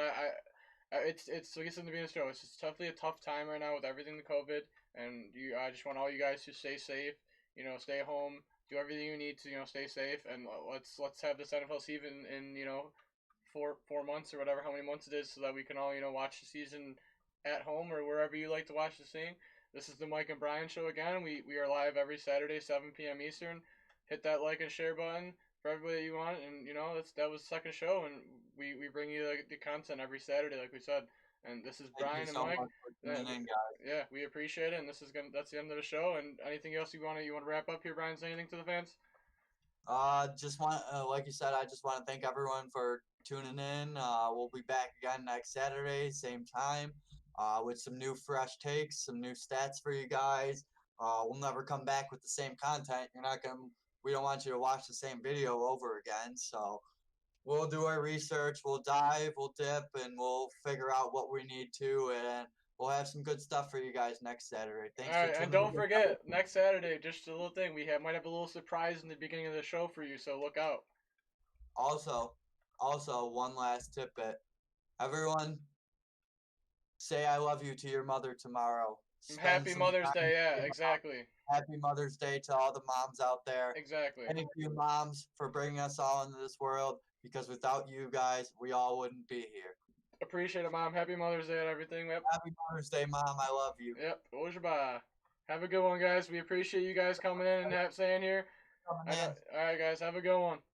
it's like I said in the beginning of the show. It's just definitely a tough time right now with everything the COVID, and I just want all you guys to stay safe. Stay home, do everything you need to stay safe, and let's have this NFL season in 4 months or whatever how many months it is, so that we can all watch the season at home or wherever you like to watch the thing. This is the Mike and Brian show again. We are live every Saturday, 7 p.m. Eastern. Hit that like and share button for everybody that you want, and that was the second show, and we bring you the content every Saturday, like we said. And this is thank you Brian and so Mike. much for Yeah, tuning in, guys. yeah, we appreciate it, and that's the end of the show. And anything else you want to wrap up here, Brian? Say anything to the fans? Just want, like you said, I just want to thank everyone for tuning in. We'll be back again next Saturday, same time, with some new fresh takes, some new stats for you guys. We'll never come back with the same content. You're not gonna. We don't want you to watch the same video over again. So we'll do our research. We'll dive. We'll dip, and we'll figure out what we need to, and we'll have some good stuff for you guys next Saturday. All Thanks for right, and tuning don't in. forget next Saturday, just a little thing. Might have a little surprise in the beginning of the show for you, so look out. Also, also one last tidbit. Everyone, say I love you to your mother tomorrow. Spend Happy some Mother's time Day. with Yeah, your mom. exactly, Happy Mother's Day to all the moms out there. exactly. Thank you, moms, for bringing us all into this world because without you guys, we all wouldn't be here. Appreciate it, Mom. Happy Mother's Day and everything. Yep, Happy Mother's Day, Mom. I love you. yep. Ojaba. Have a good one, guys. We appreciate you guys coming in and saying here. Coming I know. in. All right, guys. Have a good one.